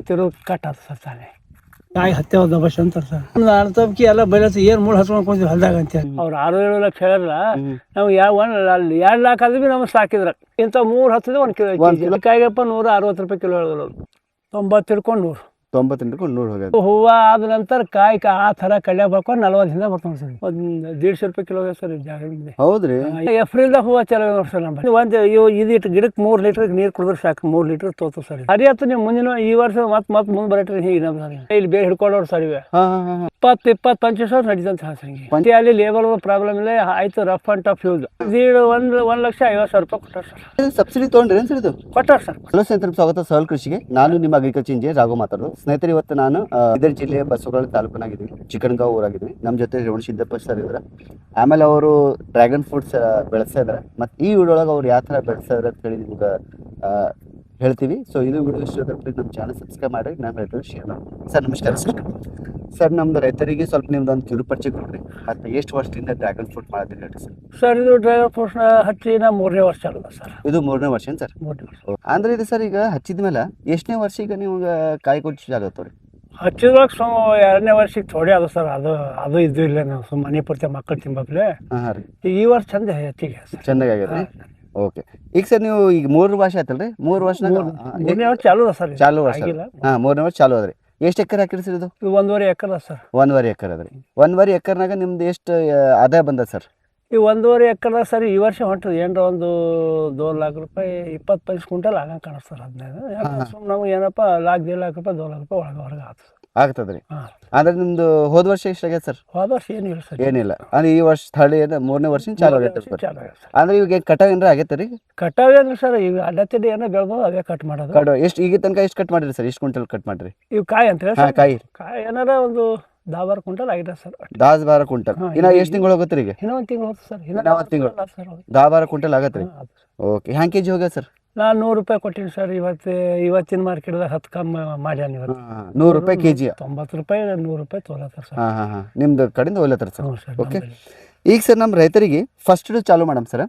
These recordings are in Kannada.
ತಿರು ಕಟ್ ಆತ ಸರ್ ತಾನೇ ಕಾಯಿ ಹತ್ತೆ ಹೋದ ಬಸ್ ಅಂತಾರೆ ಸರ್ ಅರ್ಥಕ್ಕೆ ಎಲ್ಲ ಬೆಳೆಸಿ ಏನು ಮೂಳು ಹಚ್ಕೊಂಡ್ಕೊಂತೀವಿ ಹೊಲ್ದಾಗ ಅಂತೇಳಿ ಅವ್ರು 6-7 ಲಕ್ಷ ಹೇಳಿಲ್ಲ ನಾವು ಯಾವ ಅಲ್ಲಿ 2 ಲಾಖ ಆದ್ರೂ ನಮ್ಮ ಸಾಕಿದ್ರ ಇಂಥ 3 ಹತ್ತಿದ್ರೆ 1 ಕಿಲೋ ಕಾಯಿಗಪ್ಪ 160 ರೂಪಾಯಿ ಕಿಲೋ ಹೇಳಿದ್ರು 90 ಹಿಡ್ಕೊಂಡು 100 ಹೋಗೋದು. ಹೂವು ಆದ ನಂತರ ಕಾಯಿ ಆ ಥರ ಕಳ್ಯಾಗ ಬರ್ಕೊಂಡು 40 ಬರ್ತಾವೆ ಸರ್ 150 ರೂಪಾಯಿ ಕಿಲೋ ಸರ್ ಜಾಗ ಹೌದ್ರಿ. ಏಪ್ರಿಲ್ದಾಗ ಹೂವು ಚಲೋ ಸರ್ ನಮ್ಮ ಒಂದು ಇದಿಟ್ಟು ಗಿಡಕ್ಕೆ 3 ಲೀಟರ್ ನೀರು ಕುಡಿದ್ರೆ ಸಾಕು 3 ಲೀಟರ್ ತೋತು ಸರ್ ಸರಿ ಆಯ್ತು ನೀವು ಮುಂದಿನ ಈ ವರ್ಷ ಮತ್ತೆ ಮುಂದೆ ಬರಟ್ರಿ ಹೀಗೆ ನಮ್ಮ ಸರ್ ಇಲ್ಲಿ ಬೇರೆ ಹಿಡ್ಕೊಳ್ಳೋರು ಸರ್ ಇವೆ 20-25 ಸಾವಿರ ನಡೀತಂತ ಹಂಗೆ ಮತ್ತೆ ಅಲ್ಲಿ ಲೇಬರ್ ಪ್ರಾಬ್ಲಮ್ ಇಲ್ಲ ಆಯ್ತು ರಫ್ ಅಂಡ್ ಟಫ್ ಯೂಸ್ 1,50,000 ರೂಪಾಯಿ ಕೊಟ್ಟಾರ ಸರ್ ಸಬ್ಸಿಡಿ ತೊಗೊಂಡ್ರಿ ಏನು ಸರ್ ಇದು ಕೊಟ್ಟಾರ ಸರ್. ಹಲೋ ಸ್ನೇಹಿತರೆ, ಸ್ವಾಗತ ಸಹಲ್ ಕೃಷಿಗೆ. ನಾನು ನಿಮ್ಮ ಅಗ್ರಿಕಲ್ಚರ್ ಇಂಜಿನಿಯರ್ ರಾಘು ಮಾತಾಡೋದು. ಸ್ನೇಹಿತರೆ, ಇವತ್ತು ನಾನು ಬೀದರ್ ಜಿಲ್ಲೆಯ ಬಸವಕಲ್ಯಾಣ ತಾಲೂಕಿನಾಗಿದ್ದೀವಿ, ಚಿಕ್ಕನಗಾಂವ್ ಊರಾಗಿದ್ದೀವಿ. ನಮ್ಮ ಜೊತೆ ರೇವಣಸಿದ್ದಪ್ಪ ಸರ್ ಇದ್ದಾರೆ. ಆಮೇಲೆ ಅವರು ಡ್ರ್ಯಾಗನ್ ಫ್ರೂಟ್ಸ್ ಬೆಳೆಸ್ತಾ ಇದ್ದಾರೆ. ಮತ್ತು ಈ ವಿಡಿಯೋಳಗೆ ಅವ್ರು ಯಾವ ಥರ ಬೆಳೆಸ್ತಾ ಇದ್ದಾರೆ ಅಂತ ಹೇಳಿ ನಿಮ್ಗೆ ಹೇಳ್ತೀವಿ. ಸೊ ಇದು ವಿಡಿಯೋ ಇಷ್ಟ ನಮ್ಮ ಚಾನಲ್ ಸಬ್ಸ್ಕ್ರೈಬ್ ಮಾಡಿ, ನಾನು ಹೇಳ್ತೀವಿ ಶೇರ್ ಮಾಡಿ. ಸರ್ ನಮಸ್ಕಾರ ಸರ್. ನಮ್ದು ರೈತರಿಗೆ ಸ್ವಲ್ಪ ನಿಮ್ದೊಂದು ಕಿರು ಪರಿಚಯ ಕೊಡ್ರಿ. ಮತ್ತು ಎಷ್ಟು ವರ್ಷದಿಂದ ಡ್ರ್ಯಾಗನ್ ಫ್ರೂಟ್ ಮಾಡಿದ್ರಿ ಹೇಳಿ ಸರ್. ಸರ್ ಇದು ಡ್ರ್ಯಾಗನ್ ಫ್ರೂಟ್ನ ಹಚ್ಚಿ 3ನೇ ವರ್ಷ ಅಲ್ಲ ಸರ್. ಇದು 3ನೇ ವರ್ಷ ಏನು ಸರ್? 3ನೇ ವರ್ಷ. ಅಂದ್ರೆ ಇದು ಸರ್ ಈಗ ಹಚ್ಚಿದ ಮೇಲೆ ಎಷ್ಟನೇ ವರ್ಷ ಈಗ ನೀವು ಕಾಯಿ ಕೊಚ್ಚಿ ಆಗತ್ತವ್ರಿ? ಹಚ್ಚಿದ್ರಾಗ 2ನೇ ವರ್ಷಕ್ಕೆ ಥೋಡೆ ಅದು ಸರ್. ಅದು ಇದು ಇಲ್ಲ, ನಾವು ಮನೆ ಪೂರ್ತಿ ಮಕ್ಕಳು ತಿಂಬಪ್ಲೆ. ಹಾಂ ರೀ. ಈ ವರ್ಷ ಚಂದ ಹೆಚ್ಚಿಗೆ ಚಂದಾಗಿ ಆಗ್ಯದ. ಓಕೆ. ಈಗ ಸರ್ ನೀವು ಈಗ 3 ವರ್ಷ ಆಯ್ತಲ್ರಿ? 3 ವರ್ಷ 3ನೇ ವರ್ಷ ಚಾಲು ಅದ ಸರ್. ಚಾಲು ವರ್ಷ. ಹಾಂ, 3ನೇ ವರ್ಷ ಚಾಲು ಅದ್ರಿ. ಎಷ್ಟು ಎಕರೆ ಹಾಕಿರಿ ಸರ್ ಇದು? 1.5 ಎಕರೆ ಸರ್. 1.5 ಎಕರೆ ಅದ್ರಿ. 1.5 ಎಕರ್ನಾಗ ನಿಮ್ದು ಎಷ್ಟು ಆದಾಯ ಬಂದ ಸರ್? ಈ 1.5 ಎಕರೆ ಸರ್ ಈ ವರ್ಷ ಹೊಂಟದ ಏನರ ಒಂದು 2 ಲಾಖ ರೂಪಾಯಿ 25 ಕ್ವಿಂಟಲ್ ಆಗಂಗೆ ಕಾಣಿಸ್ ಸರ್. 15 ಸುಮ್ಮನೆ ನಮ್ಗೆ ಏನಪ್ಪ 1,00,000-1.5 ಲಾಖ ರೂಪಾಯಿ 2 ಲಾಖ ರೂಪಾಯಿ ಒಳಗೆ ಹೊರಗೆ ಆಗ್ತದೆ. ಆಗ್ತದ್ರಿ. ಅಂದ್ರೆ ನಿಮ್ದು ಹೋದ ವರ್ಷ ಎಷ್ಟಾಗ್ಯದ ಸರ್? ಹೋದ ವರ್ಷ ಏನಿಲ್ಲ ಸರ್. ಏನಿಲ್ಲ. ಅಂದ್ರೆ ಈ ವರ್ಷ ಥರ್ಡ್ ಇಯರ್ 3ನೇ ವರ್ಷ ಚಾಲು ಆಗೈತೆ ಸರ್. ಅಂದ್ರೆ ಇವಾಗ ಕಟಾವ್ ಏನಾರ ಆಗೈತೆ ರೀ? ಕಟಾವ್ ಏನಿಲ್ಲ ಸರ್. ಈಗ ಅಡ್ಡತ್ತಿಡ್ಡಿ ಏನೋ ಬೆಳೆದು ಅವೇ ಕಟ್ ಮಾಡೋದು. ಕಟಾವ್ ಎಷ್ಟು ಈಗ ತನಕ ಎಷ್ಟು ಕಟ್ ಮಾಡಿರಿ ಸರ್? ಎಷ್ಟು ಕ್ವಿಂಟಲ್ ಕಟ್ ಮಾಡಿರಿ? ಇವು ಕಾಯಿ ಅಂತ ಹೇಳಿ. ಕಾಯಿ ಏನಾರ ಒಂದು 10-12 ಕ್ವಿಂಟಲ್ ಆಗಿದೆ ಸರ್. 10-12 ಕ್ವಿಂಟಲ್. ಇನ್ನ ಎಷ್ಟು ತಿಂಗಳು ಹೋಗುತ್ತೆ ಈಗ? ಇನ್ನೂ 1 ತಿಂಗಳು ಹೋಗುತ್ತೆ ಸರ್. ಇನ್ನೂ 1 ತಿಂಗಳು 10-12 ಕ್ವಿಂಟಲ್ ಆಗತ್ತೆ ರೀ. ಓಕೆ. ಹ್ಯಾಂಗೆ ಕೆಜಿ ಹೋಗ್ಯ ಸರ್? ನಾನು 100 ರೂಪಾಯಿ ಕೊಟ್ಟಿನಿ ಸರ್. ಇವತ್ತಿನ ಮಾರ್ಕೆಟ್ದಾಗ 10 ಕಮ್ಮಿ ಮಾಡ್ಯಾನ ಇವತ್ತು. 100 ರೂಪಾಯಿ ಕೆಜಿ. 90 ರೂಪಾಯಿ 100 ರೂಪಾಯಿ ತೊಗೊಳತ್ತಾರ ಸರ್. ಹಾಂ ನಿಮ್ದು ಕಡೆಯಿಂದ ಹೋಗ್ಲತ್ತಾರ ಸರ್. ಓಕೆ. ಈಗ ಸರ್ ನಮ್ಮ ರೈತರಿಗೆ ಫಸ್ಟ್ ಚಾಲು ಮಾಡಮ್ ಸರ್.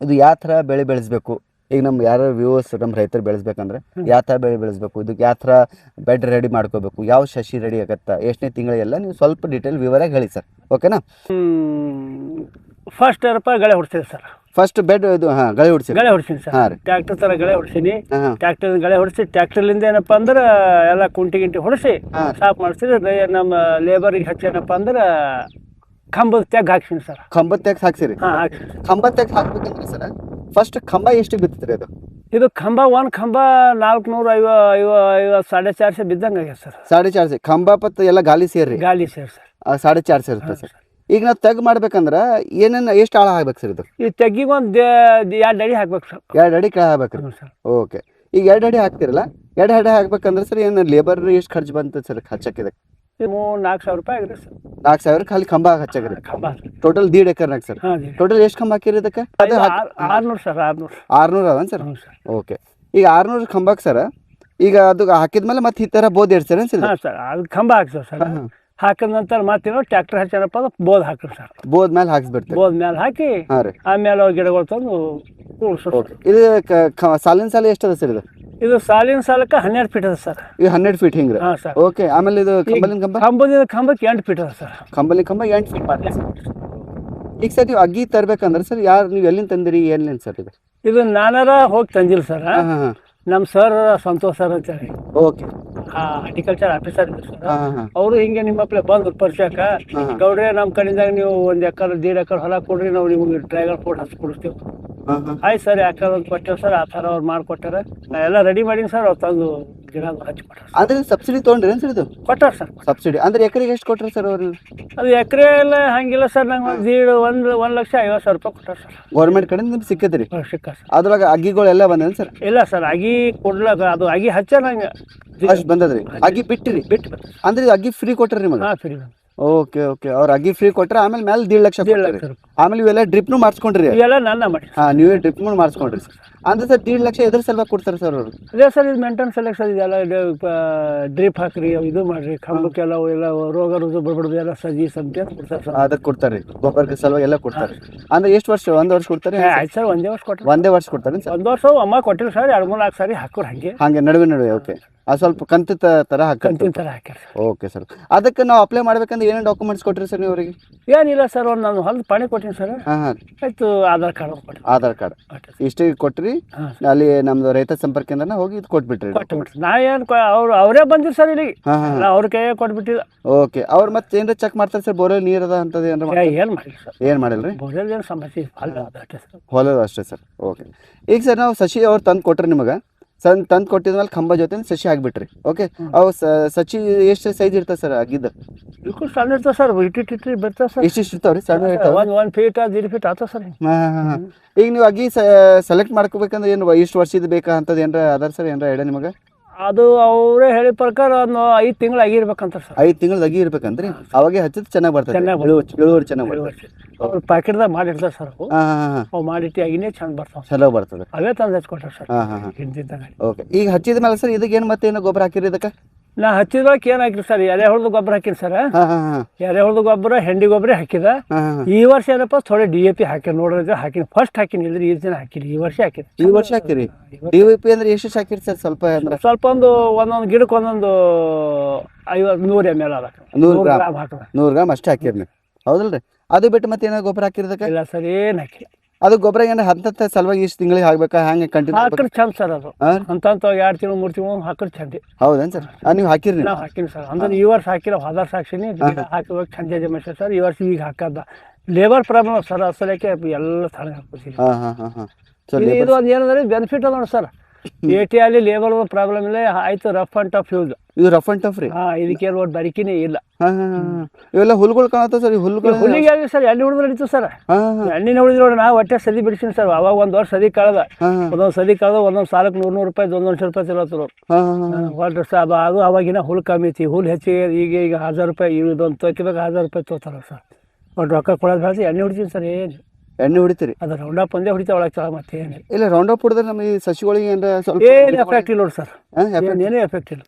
ಇದು ಯಾವ ಥರ ಬೆಳೆ ಬೆಳೆಸಬೇಕು? ಈಗ ನಮ್ಮ ಯಾರು ವ್ಯೂವರ್ಸ್ ನಮ್ಮ ರೈತರು ಬೆಳೆಸ್ಬೇಕಂದ್ರೆ ಯಾವ ಥರ ಬೆಳೆ ಬೆಳೆಸಬೇಕು, ಇದಕ್ಕೆ ಯಾವ ಥರ ಬೆಡ್ ರೆಡಿ ಮಾಡ್ಕೋಬೇಕು, ಯಾವ ಸಸಿ ರೆಡಿ ಆಗತ್ತಾ, ಎಷ್ಟನೇ ತಿಂಗಳಿಗೆಲ್ಲ ನೀವು ಸ್ವಲ್ಪ ಡೀಟೇಲ್ ವಿವರಾಗಿ ಹೇಳಿ ಸರ್. ಓಕೆನಾ? ಫಸ್ಟ್ ಗಳೆ ಹೊಡ್ತೀವಿ ಸರ್. ಫಸ್ಟ್ ಬೆಡ್ ಇದು ಗಳೆ ಹೊಡ್ಸೀನಿ ಸರ್. ಹಾಂ, ಟ್ರ್ಯಾಕ್ಟರ್ ಥರ ಗಳೆ ಹೊಡ್ಸೀನಿ. ಟ್ರ್ಯಾಕ್ಟರ್ ಗಳೆ ಹೊಡಿಸಿ ಟ್ರ್ಯಾಕ್ಟರ್ಲಿಂದ ಏನಪ್ಪ ಅಂದ್ರೆ ಎಲ್ಲ ಕುಂಟಿ ಹೊಡಿಸಿ ಸಾಫ್ ಮಾಡಿಸಿದ್ರೆ ನಮ್ಮ ಲೇಬರಿಗೆ ಹಚ್ಚೇನಪ್ಪ ಅಂದ್ರೆ ಕಂಬದ ತ್ಯಾಗ ಹಾಕ್ಸೀನಿ ಸರ್. ಕಂಬದ ತ್ಯಾಗ ಹಾಕ್ಸಿರಿ? ಹಾಂ ಹಾಕ್ಸಿ. ಕಂಬದ ತ್ಯಾಗ ಹಾಕ್ಬೇಕಂದ್ರೆ ಸರ್ ಫಸ್ಟ್ ಕಂಬ ಎಷ್ಟು ಬಿತ್ತರಿ ಅದು? ಇದು ಕಂಬ ಒಂದು ಕಂಬ 450 ಬಿದ್ದಂಗೆ ಆಗ್ಯದ ಸರ್. 450 ಕಂಬ ಪತ್ತು ಎಲ್ಲ ಗಾಲಿ ಸೇರಿ ಸರ್. 450 ಇರುತ್ತೆ ಸರ್. ಈಗ ನಾವು ತೆಗ್ ಮಾಡ್ಬೇಕಂದ್ರೆ ಏನೇನು ಎಷ್ಟು ಆಳ ಹಾಕ್ಬೇಕು ಸರ್ ಇದು? ಈ ತೆಗ್ಗಿಗೆ ಒಂದು 2 ಅಡಿ ಹಾಕ್ಬೇಕು ಸರ್. 2 ಅಡಿ ಕೆಳ ಹಾಕ್ಬೇಕು ಸರ್. ಓಕೆ. ಈಗ 2 ಅಡಿ ಹಾಕ್ತಿರಲ್ಲ, 2 ಅಡಿ ಹಾಕ್ಬೇಕಂದ್ರೆ ಸರ್ ಏನು ಲೇಬರ್ ಎಷ್ಟು ಖರ್ಚು ಬಂತು ಸರ್ ಹಚ್ಚಕ್ಕಿದೆ? 4,000 ರೂಪಾಯಿ ಆಗಿದೆ ಸರ್. 4,000 ಖಾಲಿ ಕಂಬ ಹಚ್ಚಾಕ್ರಿ? ಟೋಟಲ್ 1.5 ಎಕರ್ನಾಗ ಸರ್. ಟೋಟಲ್ ಎಷ್ಟು ಕಂಬ ಹಾಕಿರಿ ಇದಕ್ಕೆ? 600 ಸರ್. 600 ಅವನ್ ಸರ್. ಓಕೆ. ಈಗ 600 ಕಂಬಕ್ಕೆ ಸರ್ ಈಗ ಅದು ಹಾಕಿದ್ಮೇಲೆ ಮತ್ತೆ ಈ ಥರ ಬೋದ್ ಇಡ್ತಾರೆ ಸರ್? ಹಾಂ ಸರ್. ಅದು ಕಂಬ ಹಾಕ್ಸೋ ಸರ್. ಹಾಕಿದ ನಂತರ ಮತ್ತೇನೋ ಟ್ರ್ಯಾಕ್ಟರ್ ಹಚ್ಚಾರಪ್ಪ ಅಂದ್ರೆ ಬೋದ್ ಹಾಕ್ರಿ ಸರ್. ಬೋದ್ ಮೇಲೆ ಹಾಕ್ಸ್ಬಿಡ್ತೀವಿ. ಬೋದ್ ಮೇಲೆ ಹಾಕಿ ಆಮೇಲೆ ಗಿಡಗಳು ತಂದು ಕೂಡ್ಸೋ. ಇದು ಸಾಲಿನ ಸಾಲ ಎಷ್ಟು ಅದ ಸರ್ ಇದು? ಇದು ಸಾಲಿನ ಸಾಲಕ್ಕೆ 12 ಫೀಟ್ ಅದ ಸರ್. ಇದು 12 ಫೀಟ್ ಹಿಂಗ್ರಿ? ಹಾಂ ಸರ್. ಓಕೆ. ಆಮೇಲೆ ಇದು ಕಂಬಕ್ಕೆ 8 ಫೀಟ್ ಅದ ಸರ್. ಕಂಬಲಿ ಕಂಬ 8 ಫೀಟ್ ಮಾಡಿ ಸರ್. ಈಗ ಸರ್ ನೀವು ಅಗ್ಗಿ ತರ್ಬೇಕಂದ್ರೆ ಸರ್ ನೀವು ಎಲ್ಲಿಂದ ತಂದಿರಿ ಏನಿಲ್ಲ ಸರ್ ಇದು? ಇದು ನಾನಾರ ಹೋಗಿ ತಂದಿಲ್ಲ ಸರ್. ನಮ್ಮ ಸರ್ ಸಂತೋಷ್ ಸರ್ ಅಂತೇಳಿ ಓಕೆ ಹಾರ್ಟಿಕಲ್ಚರ್ ಆಫೀಸರ್ ಇದ್ರು ಸರ್. ಅವರು ಹಿಂಗೆ ನಿಮ್ಮ ಹತ್ರ ಬಂದು ಪರಿಚಯಕ್ಕ ಗೌಡ್ರೆ ನಮ್ಮ ಕಡೆಯಿಂದ ನೀವು 1 ಎಕರೆ 1.5 ಎಕರೆ ಹೊಲ ಕೊಡ್ರಿ, ನಾವು ನಿಮ್ಗೆ ಡ್ರ್ಯಾಗನ್ ಫ್ರೂಟ್ ಹಚ್ಕೊಡ್ತೀವಿ. ಆಯ್ತು ಸರ್, ಯಾಕಂದ್ರೆ ಒಂದು ಕೊಟ್ಟೇವೆ ಸರ್. ಆ ಥರ ಅವ್ರು ಮಾಡಿಕೊಟ್ಟಾರೆ. ನಾ ಎಲ್ಲ ರೆಡಿ ಮಾಡೀನಿ ಸರ್. ಅವ್ರು ತಂದು ಗಿಡ ಹಚ್ಕೊಟ್ಟಾರೆ. ಅಂದ್ರೆ ಸಬ್ಸಿಡಿ ತೊಗೊಂಡ್ರಿ ಏನು ಸರ್ ಇದು? ಕೊಟ್ಟಾರ ಸರ್ ಸಬ್ಸಿಡಿ. ಅಂದ್ರೆ ಎಕರೆಗೆ ಎಷ್ಟು ಕೊಟ್ರಿ ಸರ್ ಅವರು? ಅದು ಎಕರೆ ಎಲ್ಲ ಹಂಗಿಲ್ಲ ಸರ್. ನಂಗೆ 1,50,000 ರೂಪಾಯಿ ಕೊಟ್ಟಾರ ಸರ್. ಗೌರ್ಮೆಂಟ್ ಕಡೆಯಿಂದ ನಿಮ್ಗೆ ಸಿಕ್ಕತ್ರಿ? ಸಿಕ್ಕ ಸರ್. ಅದ್ರಾಗ ಅಗ್ಗಿಗಳೆಲ್ಲ ಬಂದೇನು ಸರ್? ಇಲ್ಲ ಸರ್, ಅಗಿ ಕೊಡ್ಲಾಕ ಅದು ಅಗಿ ಹಚ್ಚ ನಂಗೆ ಅಷ್ಟು ಬಂದದ್ರಿ. ಅಗಿ ಬಿಟ್ಟಿರಿ? ಬಿಟ್ಟು ಅಂದ್ರೆ ಅಗಿ ಫ್ರೀ ಕೊಟ್ರಿ ನಿಮಗೆ? ಹಾಂ, ಫ್ರೀ. Okay okay. ಅವ್ರು ಅಗಿ ಫ್ರೀ ಕೊಟ್ರೆ ಆಮೇಲೆ 1.5 ಲಕ್ಷ ಕೊಟ್ಟಾರೆ. ಆಮೇಲೆ ಇವೆಲ್ಲ ಡ್ರಿಪ್ನು ಮಾಡಿಸ್ಕೊಂಡ್ರಿ? ಇವೆಲ್ಲ ನನ್ನ ಮಾಡಿ. ಹಾಂ, ನೀವೇ ಡ್ರಿಪ್ನು ಮಾಡಿಸ್ಕೊಂಡ್ರಿ ಸರ್. ಅಂದ್ರೆ ಸರ್ 1.5 ಲಕ್ಷ ಎದ್ರ ಸಲುವಾಗಿ ಕೊಡ್ತಾರೆ ಸರ್ ಅವರು? ಅದೇ ಸರ್, ಇದು ಮೇಂಟೆನ್ಸ್ ಸೆಲೆಕ್ಷನ್ ಇದೆಲ್ಲ ಡ್ರಿಪ್ ಹಾಕ್ರಿ, ಇದು ಮಾಡ್ರಿ, ಕಂಬಕ್ಕೆಲ್ಲ ಎಲ್ಲ ರೋಗ ರುಜು ಬರ್ಬಿಡ್ದು ಎಲ್ಲ ಸಜ್ಜಿ ಸಂತೆ ಅಂತ ಕೊಡ್ತಾರೆ ಸರ್. ಅದಕ್ಕೆ ಕೊಡ್ತಾರೆ, ಗೊಬ್ಬರಕ್ಕೆ ಸಲುವಾಗಿ ಎಲ್ಲ ಕೊಡ್ತಾರೆ. ಅಂದ್ರೆ ಎಷ್ಟು ವರ್ಷ? 1 ವರ್ಷ ಕೊಡ್ತಾರೆ? ಆಯ್ತು ಸರ್, 1 ವರ್ಷ ಕೊಟ್ಟರೆ. 1 ವರ್ಷ ಕೊಡ್ತಾರೆ ಸರ್? 1 ವರ್ಷ ಅಮ್ಮ ಕೊಟ್ಟಿಲ್ಲ ಸರ್. 2-3 ಸಾರಿ ಹಾಕೋರು ಹಂಗೆ ನಡುವೆ. ಓಕೆ. ಸ್ವಲ್ಪ ಕಂತು ತರ ಹಾಕಿ ಕಂತಿನ ಥರ ಹಾಕ್ಯಾರ ಸರ್. Okay sir. ಅದಕ್ಕೆ ನಾವು ಅಪ್ಲೈ ಮಾಡ್ಬೇಕಂದ್ರೆ ಏನೇನು ಡಾಕ್ಯುಮೆಂಟ್ಸ್ ಕೊಟ್ರಿ ಸರ್ ನೀವು ಅವರಿಗೆ? ಏನಿಲ್ಲ ಸರ್, ಒಂದು ನಾನು ಹೊಲದ ಪಾಣಿ ಕೊಟ್ಟಿನಿ ಸರ್, ಹಾಂ ಹಾಂ, ಆಯ್ತು ಆಧಾರ್ ಕಾರ್ಡ್ ಒಂದು ಕೊಟ್ಟು ಆಧಾರ್ ಕಾರ್ಡ್ ಇಷ್ಟೇ ಕೊಟ್ರಿ. ಹಾಂ ಅಲ್ಲಿ ನಮ್ದು ರೈತ ಸಂಪರ್ಕ ಕೇಂದ್ರನ ಹೋಗಿ ಇದು ಕೊಟ್ಬಿಟ್ರಿ. ಕೊಟ್ಟು ನಾ ಏನು ಅವರೇ ಬಂದಿರು ಸರ್ ಇಲ್ಲಿಗೆ, ಹಾಂ ಹಾಂ, ಅವ್ರ ಕೈಯಾಗ ಕೊಟ್ಬಿಟ್ಟಿಲ್ಲ. ಓಕೆ. ಅವ್ರು ಮತ್ತೆ ಏನಾರ ಚೆಕ್ ಮಾಡ್ತಾರೆ ಸರ್, ಬೋರಲ್ಲಿ ನೀರು ಅದ ಅಂತದ್ದು ಏನಾರ? ಏನು ಮಾಡಿಲ್ಲ ಸರ್, ಏನು ಮಾಡಿಲ್ಲ ರೀ, ಬೋರ್ವೆಲ್ ಏನು ಸಮಸ್ಯೆ ಅಲ್ಲ, ಅದು ಅಷ್ಟೇ ಸರ್. ಹೊಲದ ಅಷ್ಟೇ ಸರ್. ಓಕೆ. ಈಗ ಸರ್ ನಾವು ಸಸಿ ಅವ್ರು ತಂದು ಕೊಟ್ರಿ ನಿಮಗೆ, ತಂದು ಕೊಟ್ಟಿದ್ಮೇಲೆ ಕಂಬ ಜೊತೆ ಸಸಿ ಹಾಕ್ಬಿಟ್ರಿ. ಓಕೆ. ಅವು ಸಸಿ ಎಷ್ಟು ಸೈಜ್ ಇರ್ತದೆ ಸರ್ ಆಗಿದ್ದು? ಬಿಲ್ಕುಲ್ ಸಣ್ಣ ಇರ್ತದೆ ಸರ್, ಇಟ್ಟು ಬರ್ತದೆ ಸರ್. ಇಷ್ಟಿಷ್ಟು ಇರ್ತಾವ್ರಿ, ಸಣ್ಣ ಇರ್ತಾವೆ? 1 ಫೀಟ್ 1.5 ಫೀಟ್ ಆಗ್ತದೆ ಸರ್. ಹಾಂ ಹಾಂ ಹಾಂ. ಈಗ ನೀವು ಅಗಿ ಸೆಲೆಕ್ಟ್ ಮಾಡ್ಕೋಬೇಕಂದ್ರೆ ಏನು ಇಷ್ಟು ವರ್ಷದ ಬೇಕಾ ಅಂತದ್ದು ಏನಾರ ಅದಾರ ಸರ್, ಏನಾರ ಐಡಿಯಾ ನಿಮಗೆ? ಅದು ಅವರೇ ಹೇಳಿದ ಪ್ರಕಾರ ಒಂದು 5 ತಿಂಗಳು ಆಗಿರ್ಬೇಕಂತ ಸರ್. 5 ತಿಂಗಳು ಅಗಿ ಇರ್ಬೇಕಂದ್ರಿ, ಅವಾಗೆ ಹಚ್ಚಿದ್ ಚೆನ್ನಾಗಿ ಬರ್ತದೆ, ಚೆನ್ನಾಗಿ ಇಳುವರಿ ಚೆನ್ನಾಗಿ ಬರ್ತದೆ. ಅವ್ರು ಪ್ಯಾಕೆಟ್ದಾಗ ಮಾಡಿರ್ತಾರೆ ಸರ್, ಅವು ಹಾಂ ಹಾಂ ಹಾಂ, ಅವು ಮಾಡಿಟ್ಟು ಆಗಿನೇ ಚಂದ ಬರ್ತಾವೆ ಸರ್. ಚಲೋ ಬರ್ತದೆ. ಅವೇ ತಂದು ಹಚ್ಕೊಟ್ರೆ ಸರ್ ಹಾಂ ಹಾಂ ಹಾಂ. ಹಿಂದಿದ್ದಾಗ. ಓಕೆ. ಈಗ ಹಚ್ಚಿದ ಮೇಲೆ ಸರ್ ಇದಕ್ಕೆ ಏನು ಮತ್ತೇನು ಗೊಬ್ಬರ ಹಾಕಿರಿ ಇದಕ್ಕೆ? ನಾ ಹಚ್ಚಿದಾಗ ಏನು ಹಾಕಿರಿ ಸರ್, ಎರೆಹುಳದ ಗೊಬ್ಬರ ಹಾಕಿನಿ ಸರ್. ಹಾಂ ಹಾಂ ಹಾಂ, ಎರೆಹುಳದ ಗೊಬ್ಬರ ಹೆಂಡಿ ಗೊಬ್ಬರ ಹಾಕಿದ. ಹಾಂ ಹಾಂ. ಈ ವರ್ಷ ಏನಪ್ಪ ಥೋಡೆ DAP ಹಾಕಿ ನೋಡಿದ್ರೆ ಹಾಕಿನಿ, ಫಸ್ಟ್ ಹಾಕಿನಿ, ಇಲ್ರಿ ಈ ದಿನ ಹಾಕಿರಿ, ಈ ವರ್ಷ ಹಾಕಿನಿ. ಈ ವರ್ಷ ಹಾಕಿರಿ DAP ಅಂದ್ರೆ ಎಷ್ಟು ಹಾಕಿರಿ ಸರ್? ಸ್ವಲ್ಪ ಅಂದ್ರೆ ಸ್ವಲ್ಪ ಒಂದೊಂದು ಗಿಡಕ್ಕೆ ಒಂದೊಂದು 100 ml ಅದ, 100 ಗ್ರಾಮ್ ಹಾಕಿದ. 100 ಗ್ರಾಮ್ ಅಷ್ಟೇ ಹಾಕಿರಿ ನೀವು, ಹೌದಲ್ರಿ? ಅದು ಬಿಟ್ಟು ಮತ್ತೆ ಏನಾದ್ರು ಗೊಬ್ಬರ ಹಾಕಿರೋದಕ್ಕೆ? ಇಲ್ಲ ಸರ್, ಏನು ಹಾಕಿ. ಅದು ಗೊಬ್ಬರ ಏನು ಹಂತ ಸಲುವಾಗಿ ಇಷ್ಟು ತಿಂಗಳಿಗೆ ಹಾಕ್ಬೇಕಾ, ಹ್ಯಾಂಗೆ ಕಂಟಿನ್ಯೂ ಹಾಕಿದ್ರೆ ಚಂದ ಸರ್ ಅದು. ಹಾಂ, ಅಂತ 2 ತಿಂಗಳು 3 ತಿಂಗಳು ಹಾಕಿದ್ರೆ ಚಂದ. ಹೌದೇನು ಸರ್? ನೀವು ಹಾಕಿರಿ ನೀವು? ನಾವು ಹಾಕಿನಿ ಸರ್, ಅಂದ್ರೆ ಈ ವರ್ಷ ಹಾಕಿಲ್ಲ, ಹೋದ ವರ್ಷ ಹಾಕ್ಸಿನಿ. ಹಾಕಿವಾಗ ಚಂದ ಜಮೆ ಸರ್, ಈ ವರ್ಷ ಈಗ ಹಾಕದ ಲೇಬರ್ ಪ್ರಾಬ್ಲಮ್ ಸರ್, ಅಸಲಕ್ಕೆ ಎಲ್ಲ ತಳಗ ಹಾಕ್ಬಿಡ್ತೀನಿ. ಹಾಂ ಹಾಂ ಹಾಂ ಹಾಂ. ಸೊ ಇದು ಒಂದು ಏನಂದ್ರೆ ಬೆನಿಫಿಟ್ ಅದ ನೋಡಿ ಸರ್, AT ಅಲ್ಲಿ ಲೇಬರ್ ಪ್ರಾಬ್ಲಮ್ ಇಲ್ಲ, ಆಯ್ತು ರಫ್ ಅಂಡ್ ಟಫ್ ಯೂಸ್. ಇದು ರಫ್ ಅಂಡ್ ಟಫ್ ರೀ? ಇದಕ್ಕೆ ನೋಡಿ ಬರಿಕಿನೇ ಇಲ್ಲ. ಹಾಂ ಹಾಂ ಹಾಂ. ಇವೆಲ್ಲ ಹುಲ್ಗಳು ಕಾಣುತ್ತವೆ ಸರ್, ಈ ಹುಲ್ಗಳು? ಹುಲ್ಲಿಗೆ ಆಗಿ ಸರ್ ಎಣ್ಣೆ ಹೊಡೆದ್ರೆ ನಡೀತು ಸರ್. ಹಾಂ ಹಾಂ. ಎಣ್ಣೆ ಹೊಡೆದ್ರೆ ನೋಡಿ, ನಾವು ಹೊಟ್ಟೆ ಸದಿ ಬಿಡಿಸಿನಿ ಸರ್. ಅವಾಗ ಒಂದು ವರ್ಷ ಸದಿ ಕಳೆದ, ಹಾಂ ಹಾಂ. ಒಂದೊಂದು ಸದಿ ಕಳೆದ, ಒಂದೊಂದು ಸಾಲಕ್ಕೆ 100 ರೂಪಾಯಿ 100 ರೂಪಾಯಿ ತಿಳತ್ತರು. ಹಾಂ ಹಾಂ ಹಾಂ. ಹೊರಟು ಸರ್, ಅದು ಅವಾಗಿನ ಹುಲ್ ಕಮ್ಮಿ ಐತಿ, ಹುಲ್ ಹೆಚ್ಚಿಗೆ. ಈಗ 1000 ರೂಪಾಯಿ ಇದೊಂದು ತೊಕ್ಕಿಬೇಕು, 1000 ರೂಪಾಯಿ ತೊಗೋತಾರ ಸರ್. ಒಂದು ರೊಕ್ಕ ಕೊಡೋದು ಬೆಳೆಸಿ ಎಣ್ಣೆ ಹೊಡಿತೀನಿ ಸರ್. ಏನು ಎಣ್ಣೆ ಹೊಡಿತೀರಿ? ಅದು ರೌಂಡಪ್ ಒಂದೇ ಹೊಡಿತಾ ಒಳಗೆ ಚಲ, ಮತ್ತೆ ಏನಿಲ್ಲ. ಇಲ್ಲ, ರೌಂಡಪ್ ಹೊಡೆದ್ರೆ ನಮ್ಮ ಈ ಸಸಿಗಳಿಗೆ ಏನಾರ ಸ್ವಲ್ಪ ಏನು ಎಫೆಕ್ಟ್ ಇಲ್ಲ ನೋಡಿ ಸರ್, ಹಾಂ? ಏನೂ ಎಫೆಕ್ಟ್ ಇಲ್ಲ.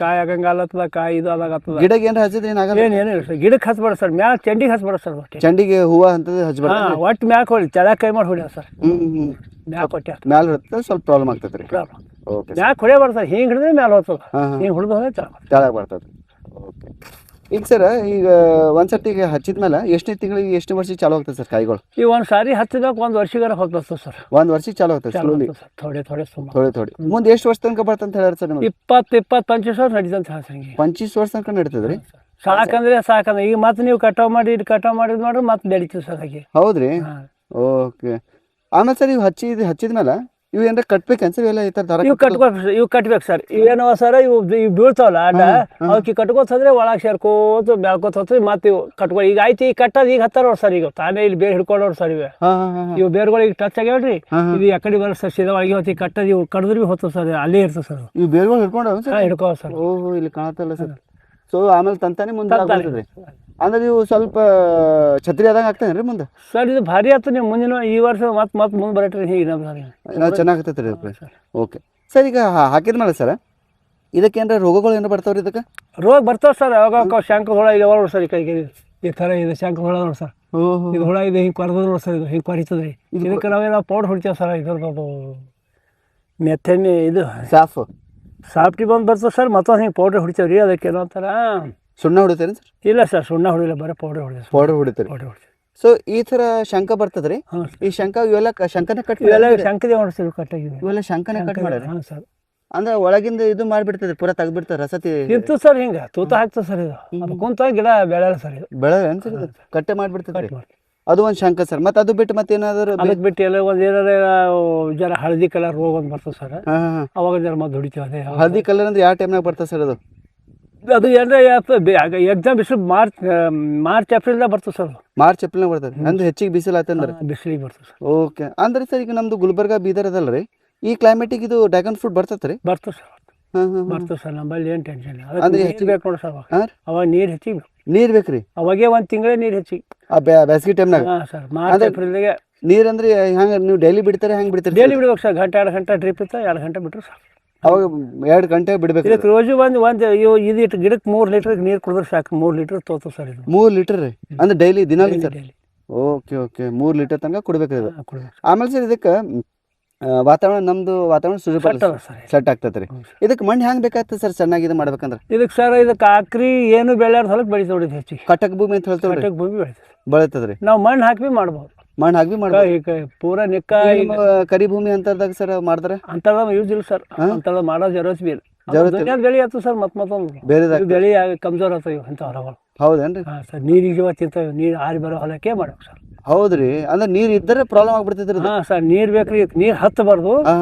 ಕಾಯಿ ಆಗಂಗಲ್ಲತ್ತದ, ಕಾಯಿ ಇದು ಆದಾಗತ್ತದ. ಗಿಡಕ್ಕೆ ಏನಾರ ಹಚ್ಚಿದ್ರೆ ಏನಾಗಲ್ಲ? ಏನೇನು ಇಲ್ಲ ಸರ್, ಗಿಡಕ್ಕೆ ಹಚ್ಬೇಡ ಸರ್, ಮ್ಯಾಲ ಚೆಂಡಿಗೆ ಹಚ್ಬೇಡ ಸರ್. ಒಟ್ಟೆ ಚಂಡಿಗೆ ಹೂವು ಅಂತದ್ದು ಹಚ್ಬೇಡ? ಒಟ್ಟು ಮ್ಯಾಕ್ ಹೊಡಿ, ತೆಳಗೆ ಕೈ ಮಾಡಿ ಹೊಡಿಯೋದು ಸರ್. ಹ್ಞೂ. ಮ್ಯಾಕ್ ಹೊಟ್ಟೆ ಮ್ಯಾಲೆ ಹೊಡೆದ್ರೆ ಸ್ವಲ್ಪ ಪ್ರಾಬ್ಲಮ್ ಆಗ್ತದೆ ರೀ. ಪ್ರಾಬ್ಲಮ್. ಓಕೆ. ಮ್ಯಾಕ್ ಹೊಡೆಯಬಾರ್ದು ಸರ್, ಹಿಂಗೆ ಹಿಡಿದ್ರೆ ಮ್ಯಾಲೆ ಹೋಗ್ತದೆ, ಹಾಂ ಹಾಂ. ಹಿಂಗೆ ಹಿಡಿದು ಹೋದ್ರೆ ತೆಳಗೆ ತೆಳಗೆ ಬರ್ತದೆ. ಓಕೆ. ಈಗ ಸರ್, ಈಗ ಒಂದ್ಸರ್ತಿ ಹಚ್ಚಿದ ಮೇಲೆ ಎಷ್ಟನೇ ತಿಂಗಳಿಗೆ ಎಷ್ಟು ವರ್ಷಕ್ಕೆ ಚಾಲು ಆಗ್ತದೆ ಸರ್ ಕಾಯಿಗಳು? ಈ ಒಂದು ಸಾರಿ ಹಚ್ಚಿದಾಗ 1 ವರ್ಷಗಾರ ಹೋಗ್ತದೆ ಸರ್. 1 ವರ್ಷಕ್ಕೆ ಚಾಲು ಆಗ್ತದೆ ಸ್ಲೋಲಿ? ಥೋಡೆ ಸುಮ್ಮನೆ ಥೋಡೆ. ಮುಂದೆ ಎಷ್ಟು ವರ್ಷ ತನಕ ಬರ್ತಂತ ಹೇಳ್ಯಾರ ಸರ್ ನಿಮಗೆ? 20-25 ವರ್ಷ ನಡೀತಂತ ಹೇಳ್ಸಂಗೆ. 25 ವರ್ಷ ತನಕ ನಡೀತದೆ ರೀ? ಸಾಕಂದ್ರೆ ಈಗ ಮತ್ತೆ ನೀವು ಕಟಾವ್ ಮಾಡಿದ್ ನೋಡ್ರಿ ಮತ್ತೆ ನಡೀತದೆ ಸರ್ ಹಾಗೆ. ಹೌದ್ರಿ? ಓಕೆ. ಆಮೇಲೆ ಸರ್ ಇವು ಹಚ್ಚಿದ್ಮೇಲೆ ಇವು ಏನಾರ ಕಟ್ಬೇಕನ್ ಸರ್? ಇವೆಲ್ಲ ಈ ಥರ ದಾರ ಇವು ಕಟ್ಬೇಕು ಸರ್. ಇವೇನವ ಸರ್, ಇವು ಬೀಳ್ತಾವಲ್ಲ ಅಡ್ಡ, ಅವಕ್ಕೆ ಕಟ್ಕೋತಂದ್ರೆ ಒಳಗೆ ಸೇರ್ಕೋತ ಬೆಳ್ಕೋತ ಹೋಗ್ತದೆ. ಮತ್ತೆ ಇವು ಕಟ್ಕೊ ಈಗ ಆಯ್ತು, ಈಗ ಕಟ್ಟೋದು ಈಗ ಹತ್ತಾರೋರು ಸರ್. ಈಗ ತಾನೇ ಇಲ್ಲಿ ಬೇರೆ ಹಿಡ್ಕೊಂಡವ್ರು ಸರ್. ಇವು ಬೇರ್ಗಳು ಈಗ ಟಚ್ ಆಗ್ಯಾವ್ರಿ, ಇದು ಯಾಕಡೆ ಬರೋ ಸರ್, ಸೀದಾ ಒಳಗೆ ಹೋಗಿ ಕಟ್ಟೋದು. ಇವು ಕಡಿದ್ರೆ ಭೀ ಹೋಗ್ತದೆ ಸರ್, ಅಲ್ಲೇ ಇರ್ತದೆ ಸರ್. ಇವು ಬೇರ್ಗಳು ಹಿಡ್ಕೊಂಡು ಸರ್? ಹಿಡ್ಕೋ ಸರ್. ಓಹೋ, ಇಲ್ಲಿ ಕಾಣತ್ತಲ್ಲ ಸರ್. ಸೊ ಆಮೇಲೆ ತಂತಾನೆ ಮುಂದೆ ಆಗ್ತದೆ ಅಂದ್ರೆ ನೀವು ಸ್ವಲ್ಪ ಛತ್ರಿ ಆದಂಗೆ ಆಗ್ತದೇನ್ರಿ ಮುಂದೆ ಸರ್? ಇದು ಭಾರಿ ಆಯ್ತು. ನೀವು ಮುಂದಿನ ಈ ವರ್ಷ ಮತ್ತೆ ಮುಂದೆ ಬರಟ್ರಿ ಹೀಗೆ ಚೆನ್ನಾಗತ್ತೆ ರೀ. Okay sir. ಈಗ ಹಾಕಿದ್ಮೇಲೆ ಸರ್ ಇದಕ್ಕೆ ಏನಾರ ರೋಗಗಳು ಏನಾರು ಬರ್ತಾವ್ರಿ? ಇದಕ್ಕೆ ರೋಗ ಬರ್ತಾವ ಸರ್. ಅವಾಗ ಶಂಕ ಹುಳ ಈಗ ನೋಡಿ ಸರ್, ಕೈಗೆ ಈ ಥರ ಇದು ಶಂಕ ಹುಳ ನೋಡಿ ಸರ್. ಇದು ಹುಳ ಇದು ಹಿಂಗೆ ಕೊರೆದ ನೋಡಿ ಸರ್, ಇದು ಹಿಂಗೆ ಕೊರಿತದ್ರಿ. ಇದಕ್ಕೆ ನಾವೇನೋ ಪೌಡ್ರ್ ಹೊಡಿತೇವೆ ಸರ್. ಇದ್ರದ್ದು ಮೆಥೆನ್ ಇದು ಸಾಫ್ಟಿ ಬಂದು ಬರ್ತದೆ ಸರ್. ಮತ್ತೊಂದು ಹಿಂಗೆ ಪೌಡ್ರ್ ಹೊಡಿತೇವೆ ರೀ. ಅದಕ್ಕೆ ಏನೋ ಒಂಥರ ಸುಣ್ಣ ಹೊಡಿತೇನೆ ಸರ್? ಇಲ್ಲ ಸರ್, ಸುಣ್ಣ ಹೊಡಿಲ್ಲ, ಬರೀ ಪೌಡ್ರ್ ಹೊಡಿತೇವೆ. ಪೌಡ್ರ್ ಹೊಡಿತೀರಿ? ಸೊ ಈ ಥರ ಶಂಕ ಬರ್ತದ್ರಿ? ಈ ಶಂಕ ಇವೆಲ್ಲ ಶಂಕನೇ ಕಟ್ ಇವೆಲ್ಲ ಶಂಕದೇ ಮಾಡಿಸ್ತೀವಿ, ಕಟ್ಟಾಗಿ ಇವೆಲ್ಲ ಶಂಕನೇ ಕಟ್ ಮಾಡ್ಯಾರ? ಹಾಂ ಸರ್. ಅಂದ್ರೆ ಒಳಗಿಂದ ಇದು ಮಾಡಿಬಿಡ್ತದೆ, ಪೂರ ತೆಗ್ಬಿಡ್ತಾರೆ ರಸತಿ ಇತ್ತು ಸರ್. ಹಿಂಗೆ ತೂತ ಹಾಕ್ತದೆ ಸರ್. ಇದು ಅದು ಕುಂತ ಗಿಡ ಬೆಳೆಯಲ್ಲ ಸರ್. ಇದು ಬೆಳೆಯಲ್ಲ ಸರ್, ಇದು ಕಟ್ಟೆ ಮಾಡಿಬಿಡ್ತದೆ. ಅದು ಒಂದು ಶಂಕ ಸರ್. ಮತ್ತೆ ಅದು ಬಿಟ್ಟು ಮತ್ತೆ ಏನಾದರೂ? ಅದಕ್ಕೆ ಬಿಟ್ಟು ಎಲ್ಲ ಒಂದು ಏನಾರ ಜರ ಹಳದಿ ಕಲರ್ ರೋಗ ಒಂದು ಬರ್ತದೆ ಸರ್. ಅವಾಗ ಜರ ಮತ್ತೆ ಹೊಡಿತೀವಿ. ಅದೇ ಹಳದಿ ಕಲರ್ ಅಂದ್ರೆ ಯಾವ ಟೈಮ್ನಾಗ ಬರ್ತದೆ ಸರ್? ಅದು ಏನಾರ ಎಕ್ಸಾಮ್ ಬಿಸಿಲು ಮಾರ್ಚ್ ಏಪ್ರಿಲ್ದಾಗ ಬರ್ತದೆ ಸರ್. ಮಾರ್ಚ್ ಏಪ್ರಿಲ್ನಾಗ ಬರ್ತದೆ ಅಂದ್ರೆ ಹೆಚ್ಚಿಗೆ ಬಿಸಿಲು ಆತಂದ್ರೆ ಬಿಸಿಲಿಗೆ ಬರ್ತದೆ ಸರ್. ಓಕೆ. ಅಂದ್ರೆ ಸರ್ ಈಗ ನಮ್ದು ಗುಲ್ಬರ್ಗ ಬೀದರ್ ಅದಲ್ಲ ರೀ, ಈ ಕ್ಲೈಮೇಟಿಗೆ ಇದು ಡ್ರ್ಯಾಗನ್ ಫ್ರೂಟ್ ಬರ್ತದೆ ರೀ? ಬರ್ತದೆ ಸರ್. ಬರ್ತದೆ ಸರ್. ನಮ್ಮಲ್ಲಿ ಏನು ಟೆನ್ಷನ್ ಇಲ್ಲ. ಅಂದ್ರೆ ಹೆಚ್ಚಿಗೆ ಬೇಕು ನೋಡಿ ಸರ್. ಅವಾಗ ನೀರು ಹೆಚ್ಚಿಗೆ ನೀರು ಬೇಕ್ರಿ? ಅವಾಗೇ 1 ತಿಂಗಳೇ ನೀರು ಹೆಚ್ಚಿಗೆ. ಬೇಸಿಗೆ ಟೈಮ್ನಾಗ? ಹಾಂ ಸರ್. ಮಾರ್ಚ್ ಏಪ್ರಿಲ್ಗೆ ನೀರು ಅಂದ್ರೆ ಹೆಂಗೆ ನೀವು ಡೈಲಿ ಬಿಡ್ತಾರೆ? ಹೆಂಗೆ ಬಿಡ್ತೀರಿ? ಡೈಲಿ ಬಿಡ್ಬೇಕು ಸರ್. 1-2 ಗಂಟೆ ಡ್ರಿಪ್ ಇತ್ತು, 2 ಗಂಟೆ ಬಿಟ್ಟರು ಸರ್. ಅವಾಗ 2 ಗಂಟೆ ಬಿಡ್ಬೇಕು? ಇದಕ್ಕೆ ರೋಜು ಒಂದು ಇದಿಟ್ಟು ಗಿಡಕ್ಕೆ 3 ಲೀಟ್ರ್ ನೀರು ಕುಡಿದ್ರೆ ಸಾಕು. 3 ಲೀಟ್ರ್ ತೋತು ಸರ್. ಇದು 3 ಲೀಟರ್ ರೀ? ಅಂದ್ರೆ ಡೈಲಿ ದಿನಾಲಿ ಸರ್? Okay okay. 3 ಲೀಟರ್ ತನಕ ಕುಡ್ಬೇಕು ಇದು. ಆಮೇಲೆ ಸರ್ ಇದಕ್ಕೆ ವಾತಾವರಣ ನಮ್ದು ವಾತಾವರಣ ಸೆಟ್ ಅದ ಸರ್ ಸೆಟ್ ಆಗ್ತೈತೆ ರೀ. ಇದಕ್ಕೆ ಮಣ್ಣು ಹೆಂಗ್ ಬೇಕಾಗ್ತದೆ ಸರ್ ಚೆನ್ನಾಗಿ ಇದು ಮಾಡ್ಬೇಕಂದ್ರೆ? ಇದಕ್ಕೆ ಸರ್ ಇದಕ್ಕೆ ಆಕ್ರಿ ಏನು ಬೆಳೆಯಾರ್ದ ಹೊಲಕ್ಕೆ ಬೆಳಿತೀವಿ ನೋಡಿ ಹೆಚ್ಚಿಗೆ. ಕಟಕ್ ಭೂಮಿ ಅಂತ ಹೇಳ್ತೇವೆ, ಕಟಕ್ ಭೂಮಿ ಬೆಳಿತೀವಿ, ಬೆಳಿತದ್ರಿ. ನಾವು ಮಣ್ಣು ಹಾಕಿ ಮಾಡ್ಬೋದು, ಮಣ್ಣು ಹಾಕಿ ಮಾಡ್ಬೋದು. ಈಗ ಪೂರಾ ನಿಕ್ಕ ಕರಿ ಭೂಮಿ ಅಂತದಾಗ ಸರ್ ಮಾಡಿದ್ರೆ ಅಂತದ ಯೂಸ್ ಇಲ್ಲ ಸರ್, ಅಂತದ ಮಾಡೋ ಜರೂರತ್ ಬಿ ಇಲ್ಲ. ಬೆಳೆ ಆಯ್ತು ಸರ್, ಮತ್ತೊಂದು ಬೇರೆ ಬೆಳೆ ಕಮ್ಜೋರ್ ಆಗ್ತಾವ ಇಂಥ ಹೊಲಗಳು. ಹೌದೇನ್ರಿ? ಹಾಂ ಸರ್, ನೀರಿಗೆ ಇವತ್ತಿರ್ತಾವೆ, ನೀರು ಆರಿ ಬರೋ ಹೊಲಕ್ಕೆ ಮಾಡ್ಬೇಕು ಸರ್. ಹೌದ್ರಿ, ಅಂದ್ರೆ ನೀರ್ ಇದ್ದರೆ ಪ್ರಾಬ್ಲಮ್ ಆಗ್ಬಿಡ್ತೈತ್ರಿ. ಹಾಂ ಸರ್, ನೀರು ಬೇಕ್ರಿ, ನೀರು ಹತ್ತಬಾರ್ದು,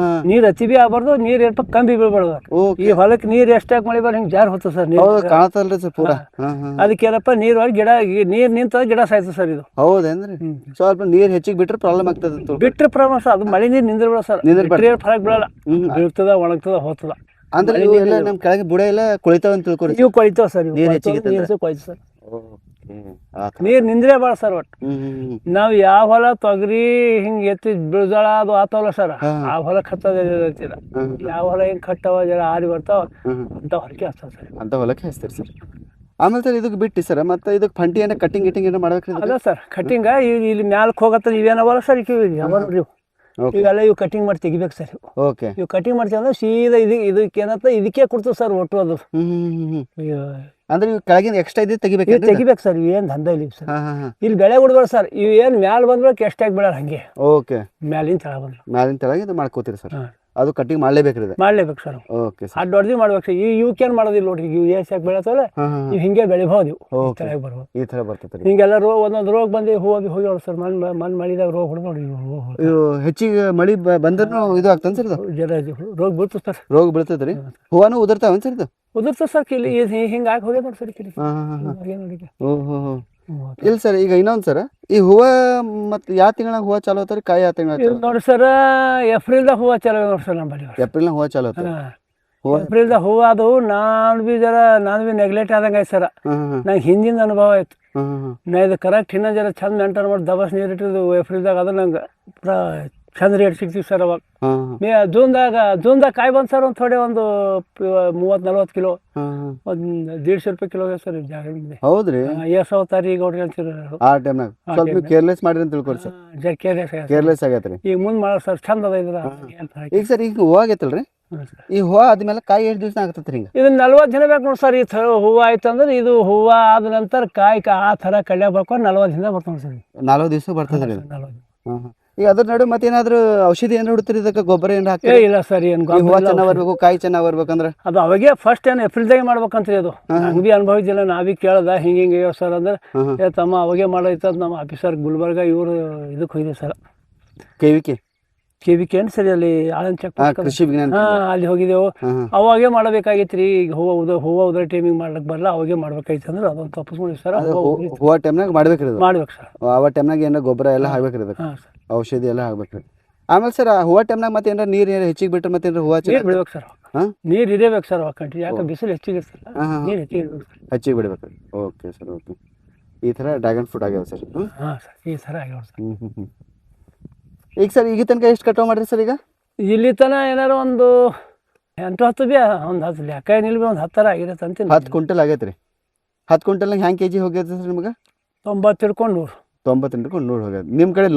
ನೀರು ಅತಿ ಬಿ ಆಗ್ಬಾರ್ದು, ನೀರು ಏನ್ಪ ಕಮ್ಮಿ ಬೀಳ್ಬಾರ್ದು. ಈ ಹೊಲಕ್ಕೆ ನೀರು ಎಷ್ಟಾಗಿ ಮಳೆ ಬರ ಹಿಂಗೆ ಜಾರ್ ಹೋಗ್ತದೆ ಸರ್ ನೀರು. ಕಾಣತ್ತಲ್ರಿ ಸರ್ ಪೂರಾ. ಅದಕ್ಕೇನಪ್ಪ ನೀರು ಗಿಡ ನೀರು ನಿಂತ ಗಿಡ ಸಾಯ್ತದೆ ಸರ್ ಇದು. ಹೌದೇನ್ರಿ? ಸ್ವಲ್ಪ ನೀರ್ ಹೆಚ್ಚಿಗೆ ಬಿಟ್ರೆ ಪ್ರಾಬ್ಲಮ್ ಆಗ್ತದೆ. ಬಿಟ್ರೆ ಪ್ರಾಬ್ಲಮ್ ಸರ್, ಅದು ಮಳೆ ನೀರು ನಿಂದ್ರ ಬಿಡ ಸರ್, ಫರಕ್ ಬೀಳಲ್ಲ, ಬೀಳ್ತದ ಒಣಗ್ತದ ಹೋಗ್ತದ. ಅಂದ್ರೆ ನಮ್ ಕೆಳಗೆ ಬುಡ ಎಲ್ಲ ಕೊಳಿತಾವ ಅಂತ ತಿಳ್ಕೊರಿ. ಇವು ಕೊಳಿತಾವ ಸರ್, ನೀರ್ ಹೆಚ್ಚಿಗೆ ಕೊಯ್ತು ಸರ್, ನೀರ್ ನಿಂದ್ರೆ ಬಾಳ ಸರ್. ಒಟ್ಟು ನಾವ್ ಯಾವ ಹೊಲ ತೊಗರಿ ಹಿಂಗ್ ಎತ್ತಿ ಬಿಳ್ಜಾಳ ಅದು ಆತವಲ್ಲ ಸರ್, ಆ ಹೊಲ ಕತ್ತದ ಯಾವ ಹೊಲ ಹಿಂಗ್ ಕಟ್ಟವ ಜರ ಆರಿ ಬರ್ತಾವ ಅಂತ ಹೊಲಕ್ಕೆ ಹಚ್ತಾವ ಸರ್. ಅಂತ ಹೊಲಕ್ಕೆ ಹಚ್ತೀರಿ ಸರ್. ಆಮೇಲೆ ಸರ್ ಇದಕ್ಕೆ ಬಿಟ್ಟು ಸರ್ ಮತ್ತೆ ಇದಕ್ಕೆ ಫಂಟಿ ಏನ ಕಟ್ಟಿಂಗ್ ಗಿಟ್ಟಿಂಗ್ ಏನೋ ಮಾಡ್ಬೇಕ್ರಿ? ಅದ ಸರ್ ಕಟ್ಟಿಂಗ ಇಲ್ಲಿ ಮ್ಯಾಲಕ್ಕೆ ಹೋಗತ್ತ ಇವೇನವಲ್ಲ ಸರ್, ಇವೆಲ್ಲ ಇವು ಕಟಿಂಗ್ ಮಾಡಿ ತೆಗಿಬೇಕು ಸರ್. ಓಕೆ, ಇವು ಕಟಿಂಗ್ ಮಾಡ್ತೀವಿ ಅಂದ್ರೆ ಸೀದಾ ಇದಕ್ಕೆ ಏನತ್ತ ಇದಕ್ಕೆ ಕೊಡ್ತೀವಿ ಸರ್ ಒಟ್ಟು. ಅದು ಅಂದ್ರೆ ಇವು ಕೆಳಗಿನ ಎಕ್ಸ್ಟ್ರಾ ಇದೆ ತೆಗಿಬೇಕು ಸರ್. ಇವೇನ್ ದಂಧ ಇಲ್ಲ ಸರ್, ಇಲ್ಲಿ ಬೆಳೆ ಬಿಡ್ಬೇಡ ಸರ್. ಇವು ಏನ್ ಮ್ಯಾಲ ಬಂದ್ಬೇಕು ಎಷ್ಟಾಗಿ ಬೆಳ ಹಂಗೆ. ಓಕೆ, ಮ್ಯಾಲಿನ ತೆಳ ಬಂದ್ರು ಮ್ಯಾಲಿನ ತೆಳಗೆ ಇದು ಮಾಡ್ಕೋತೀರಿ ಸರ್. ಅದು ಕಟಿಂಗ್ ಮಾಡ್ಲೇಬೇಕ್ರಿ? ಮಾಡ್ಲೇಬೇಕು ಸರ್. ಓಕೆ, ಅಡ್ ದೊಡ್ಡದಿ ಮಾಡ್ಬೇಕು ಸರ್. ಇವಕ್ಕೇನ್ ಮಾಡೋದಿಲ್ಲ ನೋಡ್ರಿ, ಇವು ಏಸಾಗಿ ಬೆಳೆತಾವಲ್ಲ ಇವು ಹಿಂಗೆ ಬೆಳಿಬಹುದು. ತೆಳಗೆ ಬರ್ಬೋದು, ಈ ತರ ಬರ್ತೈತೆ. ಹಿಂಗೆಲ್ಲ ಒಂದೊಂದು ರೋಗ ಬಂದು ಹೋಗಿ ಸರ್. ಮನ್ ಮಳಿದಾಗ ರೋಗ ಹೊಡೆದು ನೋಡಿ. ಇವು ಹೆಚ್ಚಿಗೆ ಮಳಿ ಬಂದ್ರೂ ಇದು ಆಗ್ತಾನೆ ಸರ್, ಜರ ರೋಗ ಬೀಳ್ತದೆ ಸರ್. ರೋಗ ಬೀಳ್ತದ್ರಿ? ಹೂವಾನು ಉದುರ್ತಾವನ್ ಸರ್? ಇದು ಉದುರ್ತದೆ ಸರ್, ಕಿಲಿ ಹಿಂಗಾಗಿ ಹೋಗ್ಯ ನೋಡಿ ಸರ್ ಕಿಲಿ. ಇಲ್ಲ ಸರ್, ಈಗ ಇನ್ನೊಂದ್ ಸರ್, ಈ ಹೂವ ಮತ್ತೆ ಯಾವ ತಿಂಗಳಾಗ ಹೂವ ಚಾಲು ಹೋಗ್ತಾರೆ, ಕಾಯಿ ಯಾವ ತಿಂಗಳ ನೋಡಿ ಸರ್? ಏಪ್ರಿಲ್ದಾಗ ಹೂವ ಚಾಲು ನೋಡಿ ಸರ್ ನಮ್ಮಲ್ಲಿ. ಏಪ್ರಿಲ್ ಹೂವ ಚಾಲು ಹೋಗ್ತಾರೆ. ಏಪ್ರಿಲ್ದಾಗ ಹೂವ ಅದು ನಾನು ಬಿ ನೆಗ್ಲೆಕ್ಟ್ ಆದಂಗೆ ಆಯ್ತು ಸರ್. ನಂಗೆ ಹಿಂದಿನ ಅನುಭವ ಆಯ್ತು. ನಾ ಇದು ಕರೆಕ್ಟ್ ಇನ್ನೊಂದು ಜರ ಚಂದ ಮೇಂಟೈನ್ ಮಾಡಿ ದಬಸ್ ನೀರು ಇಟ್ಟಿದ್ದು ಏಪ್ರಿಲ್ದಾಗ. ಅದು ನಂಗೆ ಪೂರಾ ಚಂದ ರೇಟ್ ಸಿಗ್ತೀವಿ ಸರ್ ಅವಾಗ. ಜೂನ್ದಾಗ ಕಾಯಿ ಬಂದು ಸರ್ ಒಂದು ಥೋಡೆ ಒಂದು 30-40 ಕಿಲೋ, ಒಂದು 150 ರೂಪಾಯಿ ಕಿಲೋ ಸರ್ ಜಾಗ. ಹೌದ್ರಿ? 1000 ತಾರೀಕು ಹೊಡ್ಕೊಂತೀರ ಆ ಟೈಮ್ನಾಗ ಸ್ವಲ್ಪ ಕೇರ್ಲೆಸ್ ಮಾಡಿರಿ ಅಂತ ತಿಳ್ಕೊರಿ ಸರ್. ಕೇರ್ಲೆಸ್ ಆಗೈತ್ರಿ. ಈಗ ಮುಂದೆ ಮಾಡೋ ಸರ್ ಚಂದ ಅದ ಇದ್ರ. ಈಗ ಸರ್ ಈಗ ಹೂವು ಆಗೈತಲ್ರಿ, ಈ ಹೂವು ಆದ್ಮೇಲೆ ಕಾಯಿ ಎಷ್ಟು ದಿವಸ ಆಗ್ತೈತ್ರಿ? ಹಿಂಗ ಇದು 40 ದಿನ ಬೇಕು ನೋಡಿ ಸರ್. ಈ ಥರ ಹೂವು ಆಯ್ತು ಅಂದ್ರೆ ಇದು ಹೂವು ಆದ ನಂತರ ಕಾಯಿ ಆ ಥರ ಕಳ್ಯಾಗ ಬರ್ಕೊಂಡು 40 ದಿನ ಬರ್ತಾನೆ ಸರ್. 40 ದಿವಸ ಬರ್ತದ್ರಿ? ಈಗ ಅದ್ರ ನಡು ಮತ್ತೇನಾದ್ರು ಔಷಧಿ ಏನ್ ಹೊಡ್ತೀರಿ? ಇದಕ್ಕೆ ಗೊಬ್ಬರ ಏನ್ ಹಾಕಿ? ಇಲ್ಲ ಸರ್, ಏನು ಹೂವು ಚೆನ್ನಾಗಿ ಬರ್ಬೇಕು, ಕಾಯಿ ಚೆನ್ನಾಗಿ ಬರ್ಬೇಕಂದ್ರೆ ಅದು ಅವಾಗೆ ಫಸ್ಟ್ ಏನು ಏಪ್ರಿಲ್ದಾಗೆ ಮಾಡ್ಬೇಕಂತ್ರಿ. ಅದು ನಂಗೆ ಬಿ ಅನುಭವ ಇದ್ದಿಲ್ಲ. ನಾವೀ ಕೇಳ್ದ ಹಿಂಗೆ ಸರ್ ಅಂದ್ರೆ ತಮ್ಮ ಅವಾಗೆ ಮಾಡೋಯ್ತದ. ನಮ್ಮ ಆಫೀಸರ್ ಗುಲ್ಬರ್ಗ ಇವರು ಇದಕ್ಕೆ ಹೋಗಿದೆ ಸರ್, KVK ಏನು ಸರಿ ಅಲ್ಲಿ ಆಳನ್ ಚೆಕ್ ಕೃಷಿ ವಿಜ್ಞಾನ. ಅಲ್ಲಿ ಹೋಗಿದ್ದೆವು. ಅವಾಗೆ ಮಾಡಬೇಕಾಗಿತ್ತು ರೀ. ಈಗ ಹೂವು ಉದ್ರ ಟೈಮಿಂಗ್ ಮಾಡ್ಲಿಕ್ಕೆ ಬರಲ್ಲ, ಅವಾಗೆ ಮಾಡ್ಬೇಕಾಯ್ತು ಅಂದ್ರೆ ಅದೊಂದು ತಪ್ಪಿಸ್ಕೊಂಡಿ ಸರ್. ಹೂವು ಟೈಮ್ನಾಗ ಮಾಡ್ಬೇಕ್ರಿ? ಮಾಡ್ಬೇಕು ಸರ್. ಅವ ಟೈಮ್ನಾಗ ಏನೋ ಗೊಬ್ಬರ ಎಲ್ಲ ಹಾಕ್ಬೇಕ್ರಿ, ಅದಕ್ಕೆ ಔಷಧಿ ಎಲ್ಲ ಹಾಕ್ಬೇಕ್ರಿ. ಆಮೇಲೆ ಸರ್ ಹೂವು ಟೈಮ್ನಾಗ ಮತ್ತೆ ಏನಾರ ನೀರು ಹೆಚ್ಚಿಗೆ ಬಿಟ್ಟರೆ ಮತ್ತೆ ಹೂವು ಬಿಡ್ಬೇಕು ಸರ್. ನೀರು ಇರಬೇಕು ಸರ್ ಕಂಟಿ, ಯಾಕೆ ಬಿಸಿಲು ಹೆಚ್ಚಿಗೆ ಇರ್ತಲ್ಲ, ನೀರು ಹೆಚ್ಚಿಗೆ ಬಿಡ್ಬೇಕು. Okay sir, okay. ಈ ಥರ ಡ್ರ್ಯಾಗನ್ ಫ್ರೂಟ್ ಆಗ್ಯಾವ ಸರ್? ಹಾಂ ಸರ್, ಈ ಥರ ಆಗ್ಯಾವ ಸರ್. ಈಗ ಸರ್ ಈಗ ತನಕ ಎಷ್ಟು ಕಟಾವು ಮಾಡಿರಿ ಸರ್? ಈಗ ಇಲ್ಲಿ ತನಕ ಏನಾರು ಒಂದು 8-10 ಬಿ ಒಂದು 10 ಲೆಕ್ಕ ನಿಲ್ಬಿ ಒಂದು 10 ಆಗಿರತ್ತೆ ಅಂತೀನಿ. 10 ಕ್ವಿಂಟಲ್ ಆಗೈತೆ ರೀ? 10 ಕ್ವಿಂಟಲ್ನಾಗ ಹ್ಯಾಂಗೆ ಕೆಜಿ ಹೋಗ್ಯದ ಸರ್ ನಿಮ್ಗೆ? 90 ಹಿಡ್ಕೊಂಡು 100. 90 ಹಿಡ್ಕೊಂಡು 100 ಹೋಗ್ಯದ. ನಿಮ್ಮ ಕಡೆ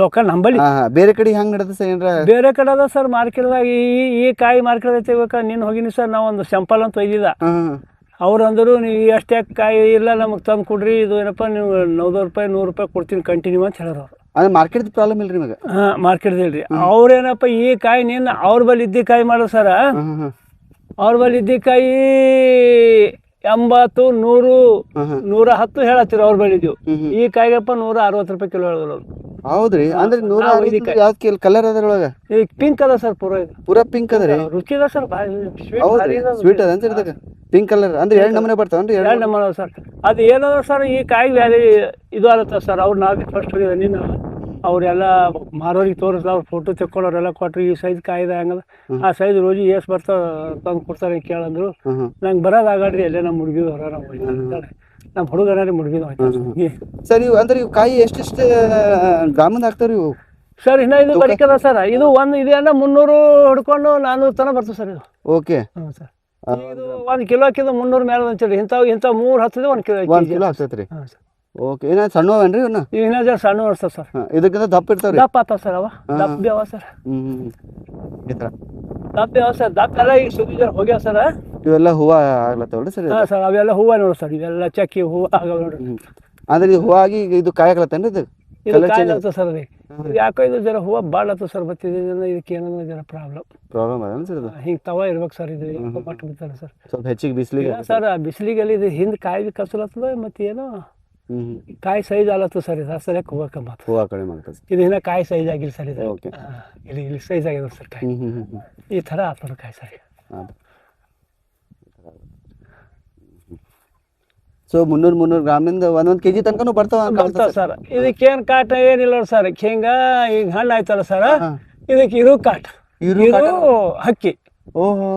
ಲೋಕಲ್ ನಂಬಲ್ಲಿ? ಬೇರೆ ಕಡೆ ಹೆಂಗೆ ನಡೆದ ಸರ್? ಏನಾರ ಬೇರೆ ಕಡೆ ಅದ ಸರ್ ಮಾರ್ಕೆಟ್ದಾಗ. ಈ ಕಾಯಿ ಮಾರ್ಕೆಟ್ ಐತೆ. ನೀನು ಹೋಗಿನಿ ಸರ್, ನಾವು ಒಂದು ಸ್ಯಾಂಪಲ್ ಅಂತ ಒಯ್ದಿದ್ದ. ಅವ್ರು ಅಂದರು ನೀವು ಎಷ್ಟೇ ಕಾಯಿ ಇಲ್ಲ ನಮಗೆ ತಂದು ಕೊಡ್ರಿ, ಇದು ಏನಪ್ಪ ನೀವು 90 ರೂಪಾಯಿ 100 ರೂಪಾಯಿ ಕೊಡ್ತೀನಿ ಕಂಟಿನ್ಯೂ ಅಂತ ಹೇಳೋರು. ಅದು ಮಾರ್ಕೆಟ್ ಪ್ರಾಬ್ಲಮ್ ಇಲ್ರಿ ನಿಮಗೆ? ಮಾರ್ಕೆಟ್ ಇಲ್ರಿ. ಅವ್ರೇನಪ್ಪ ಈ ಕಾಯಿ ನೀನು ಅವ್ರ ಬಲ್ಲಿ ಇದ್ದ ಕಾಯಿ ಮಾಡೋದು ಸರ. ಅವ್ರ ಬಲ್ಲಿ ಇದ್ದ ಕಾಯಿ 80, 100, 110 ಹೇಳತ್ತೀರ ಅವ್ರ ಬಳಿ ಇದ್ದೀವಿ. ಈ ಕಾಯಿಗಪ್ಪ 160 ರೂಪಾಯಿ ಕಿಲೋ ಹೇಳಿದ್ರು. ಹೌದ್ರಿ? ಅಂದ್ರೆ 160 ಯಾವ್ದು ಕಲರ್ ಅದ್ರೊಳಗೆ? ಈಗ ಪಿಂಕ್ ಅದ ಸರ್, ಪೂರಾ ಪಿಂಕ್ ಅದ ರೀ? ರುಚಿ ಅದ ಸರ್, ಸ್ವೀಟ್ ಅದ ಸರ್ ಇದಕ್ಕೆ? ಪಿಂಕ್ ಕಲರ್ ಅಂದ್ರೆ 2 ನಮೂನೆ ಬರ್ತಾವನ್ರಿ? 2 ನಮೂನೆ ಸರ್. ಅದು ಏನದ ಸರ್, ಈ ಕಾಯಿ ವ್ಯಾಲಿ ಇದು ಆಗತ್ತ ಸರ್. ಅವ್ರು ನಾವೇ ಫಸ್ಟ್ ಹೋಗಿದ್ದೆ. ನೀನು ಅವರೆಲ್ಲ ಮಾರೋರಿಗೆ ತೋರಿಸ್ದ, ಅವ್ರು ಫೋಟೋ ತೆಕ್ಕೊಳ್ಳೋರೆಲ್ಲ ಕೊಟ್ರು. ಈ ಸೈಜ್ ಕಾಯ್ದ ಹೆಂಗದ, ಆ ಸೈಜ್ ರೋಜಿ ಎಷ್ಟು ಬರ್ತಾವ ತಂದು ಕೊಡ್ತಾರೆ ಕೇಳಂದ್ರು. ನಂಗೆ ಬರೋದಾಗಡ್ರಿ, ಎಲ್ಲೇ ನಮ್ಮ ಹುಡುಗಿದು ಹೊರ ನಮ್ಮ ಹುಡುಗನೇ ಮುಡುಗಿದ. ಸರ್ ಇವು ಅಂದ್ರೆ ಇವು ಕಾಯಿ ಎಷ್ಟೆಷ್ಟು ಗ್ರಾಮದ ಹಾಕ್ತಾವ್ರಿ ಇವು ಸರ್? ಇನ್ನ ಇದು ಬರಿಕದ ಸರ್. ಇದು ಒಂದು ಇದೆ ಅಂದ್ರೆ 300 ಹಿಡ್ಕೊಂಡು 400 ತನಕ ಬರ್ತದೆ ಸರ್ ಇದು. ಓಕೆ. ಹ್ಞೂ ಸರ್. ಇದು 1 ಕಿಲೋ ಹಾಕಿದ್ರೆ 300 ಮೇಲೆ ಅಂತೇಳಿ ಇಂಥವು 3 ಹತ್ತಿದೆ 1 ಕಿಲೋ ಆಗ್ತೈತೆ ರೀ. ಓಕೆ ಏನ ಸಣ್ಣವೇನ್ರಿ ಇವನ್ನ ಈಗ ಇನ್ನೂ ಜರ ಸಣ್ಣ ನೋಡ್ತಾವ ಸರ್. ಇದಕ್ಕಿಂತ ದಪ್ಪ ಇರ್ತಾವ್ರಿ. ದಪ್ಪ ಆತಾವ ಸರ್ ಅವ ದಪ್ಪ ಬಿ ಅವ ಸರ್. ಈ ಥರ ದಪ್ಪ ಯಾವ ಸರ್ ದಪ್ಪ ಎಲ್ಲ ಈಗ ಸುದ್ದಿ ಜರ ಹೋಗ್ಯಾವ ಸರ್. ಇವೆಲ್ಲ ಹೂವು ಆಗ್ಲತ್ತವಲ್ರಿ ಸರ್? ಹಾಂ ಸರ್ ಅವೆಲ್ಲ ಹೂವು ನೋಡಿ ಸರ್ ಇವೆಲ್ಲ ಚಕ್ಕಿ ಹೂವು ಆಗವ ನೋಡ್ರಿ. ಅಂದ್ರೆ ಇದು ಹೂವು ಆಗಿ ಇದು ಕಾಯಿ ಆಗ್ಲತ್ತೇನ್ರಿ ಇದು? ಇದು ಕಾಯಿ ಆಗ್ತದೆ ಸರ್ ರೀ. ಯಾಕೋ ಇದು ಜರ ಹೂವು ಭಾಳ ಆಗ್ತದೆ ಸರ್ ಬತ್ತಿದೆ ಇದಕ್ಕೆ ಏನೋ ಜರ ಪ್ರಾಬ್ಲಮ್ ಅದ ಸರ್ ಇದು? ಹಿಂಗೆ ತವ ಇರ್ಬೇಕು ಸರ್ ಇದು ಮಟ್ಟು ಬಿಡ್ತಾರೆ ಸರ್. ಸ್ವಲ್ಪ ಹೆಚ್ಚಿಗೆ ಬಿಸಿಲಿಗೆ ಸರ್ ಆ ಬಿಸಿಲಿಗೆಲ್ಲಿ ಇದು ಹಿಂದೆ ಕಾಯಿ ಬಿ ಕಸಲತ್ತದ ಮತ್ತು ಏನೋ ಕಾಯಿ ಸೈಜ್ ಆಲತ್ತು ಸರ್ ಇದು ಸರಿಯಾಗಿ ಹೋಗಕ್ಕೆ ಹೂವು ಕಡಿಮೆ ಆಗ್ತದೆ. ಇದು ಇನ್ನೂ ಕಾಯಿ ಸೈಜ್ ಆಗಿಲ್ಲ ಸರ್ ಇದು. ಓಕೆ ಇಲ್ಲಿ ಸೈಜ್ ಆಗ್ಯದ ಸರ್ ಕಾಯಿ. ಈ ಥರ ಆಗ್ತದೆ ಕಾಯಿ ಸರ್. ಸೊ 300 ಗ್ರಾಮಿಂದ ಒಂದೊಂದು ಕೆಜಿ ತನಕನೂ ಬರ್ತಾವ ಸರ್. ಇದಕ್ಕೇನು ಕಾಟ ಏನಿಲ್ಲ ನೋಡಿ ಸರ್. ಹಿಂಗ ಈಗ ಹಣ್ಣು ಆಯ್ತಲ್ಲ ಸರ್ ಇದಕ್ಕೆ ಇರು ಕಾಟ ಇರು ಹಕ್ಕಿ. ಓಹೋ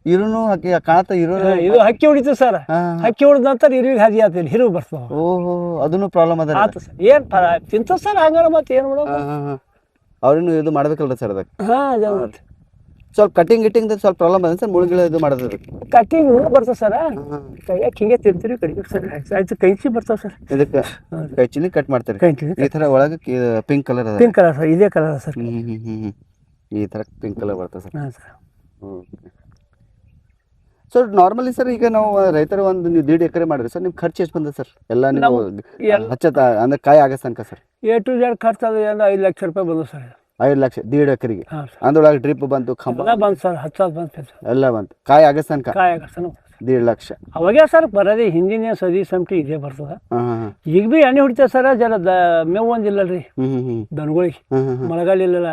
ಇರುನು ಹಕ್ಕಿ ಕಾಣತ್ತ ಇರು ಇದು ಹಕ್ಕಿ ಹೊಡಿತು ಸರ್. ಹಕ್ಕಿ ಹೊಡೆದ ನಂತರ ಇರುವಿಗೆ ಹಾದಿ ಆತಿಲ್ಲ ಹಿರು ಬರ್ತಾವ. ಓಹೋ ಅದನ್ನು ಪ್ರಾಬ್ಲಮ್ ಅದ ಆತ ಸರ್. ಏನು ತಿಂತ ಸರ್ ಹಂಗಾರ ಮತ್ತೆ ಏನು ಮಾಡೋದು. ಅವ್ರೇನು ಇದು ಮಾಡ್ಬೇಕಲ್ರಿ ಸರ್ ಅದಕ್ಕೆ? ಹಾಂ ಸ್ವಲ್ಪ ಕಟಿಂಗ್ ಸ್ವಲ್ಪ ಪ್ರಾಬ್ಲಮ್ ಅದ ಸರ್. ಮುಳುಗಿಳ ಇದು ಮಾಡೋದು ಕಟಿಂಗ್ ಬರ್ತದೆ ಸರ್. ಕೈಯಾಗ ಹಿಂಗೆ ತಿಂತೀರಿ ಕಡಿಮೆ ಸರ್. ಆಯ್ತು ಕೈಚಿ ಬರ್ತಾವೆ ಸರ್. ಇದಕ್ಕೆ ಕೈಚಿಲಿ ಕಟ್ ಮಾಡ್ತಾರೆ. ಈ ಥರ ಒಳಗೆ ಪಿಂಕ್ ಕಲರ್ ಅದ. Pink colour sir. ಇದೇ ಕಲರ್ ಸರ್. ಈ ಥರ ಪಿಂಕ್ ಕಲರ್ ಬರ್ತದೆ ಸರ್. ಹಾಂ ಸರ್. ಸೊ ನಾರ್ಮಲಿ ಸರ್ ಈಗ ನಾವು ರೈತರ ಒಂದು ನೀವು 1.5 ಎಕರೆ ಮಾಡಿರಿ ಸರ್, ನಿಮ್ ಖರ್ಚು ಎಷ್ಟು ಬಂದ ಸರ್? ಎಲ್ಲ ನೀವು ಹಚ್ಚತ ಅಂದ್ರೆ ಕಾಯಿ ಆಗೋ ತನಕ ಸರ್ A to Z ಖರ್ಚು ಅದು ಏನು 5 ಲಕ್ಷ ರೂಪಾಯಿ ಬಂದು ಸರ್. 5 ಲಕ್ಷ 1.5 ಎಕರೆಗೆ? ಅಂದ್ರೊಳಗೆ ಡ್ರಿಪ್ ಬಂತು, ಖಂಬ ಬಂತು ಸರ್. 10,000 ಬಂತು ಎಲ್ಲ ಬಂತು. ಕಾಯಿ ಆಗೋ ತನಕ ಕಾಯಿ ಆಗೋ ತನಕ 1.5 ಲಕ್ಷ. ಅವಾಗೆ ಸರ್ ಬರೋದೇ ಹಿಂದಿನ ಸದಿ ಸಂಟಿ ಇದೇ ಬರ್ತದ. ಈಗ ಬಿ ಎಣ್ಣೆ ಹೊಡಿತೇವೆ ಸರ್. ಜರ ಮೇವು ಒಂದಿಲ್ಲಲ್ರಿ ದನಗಳಿಗೆ. ಮಳೆಗಾಲ ಇಲ್ಲಲ್ಲ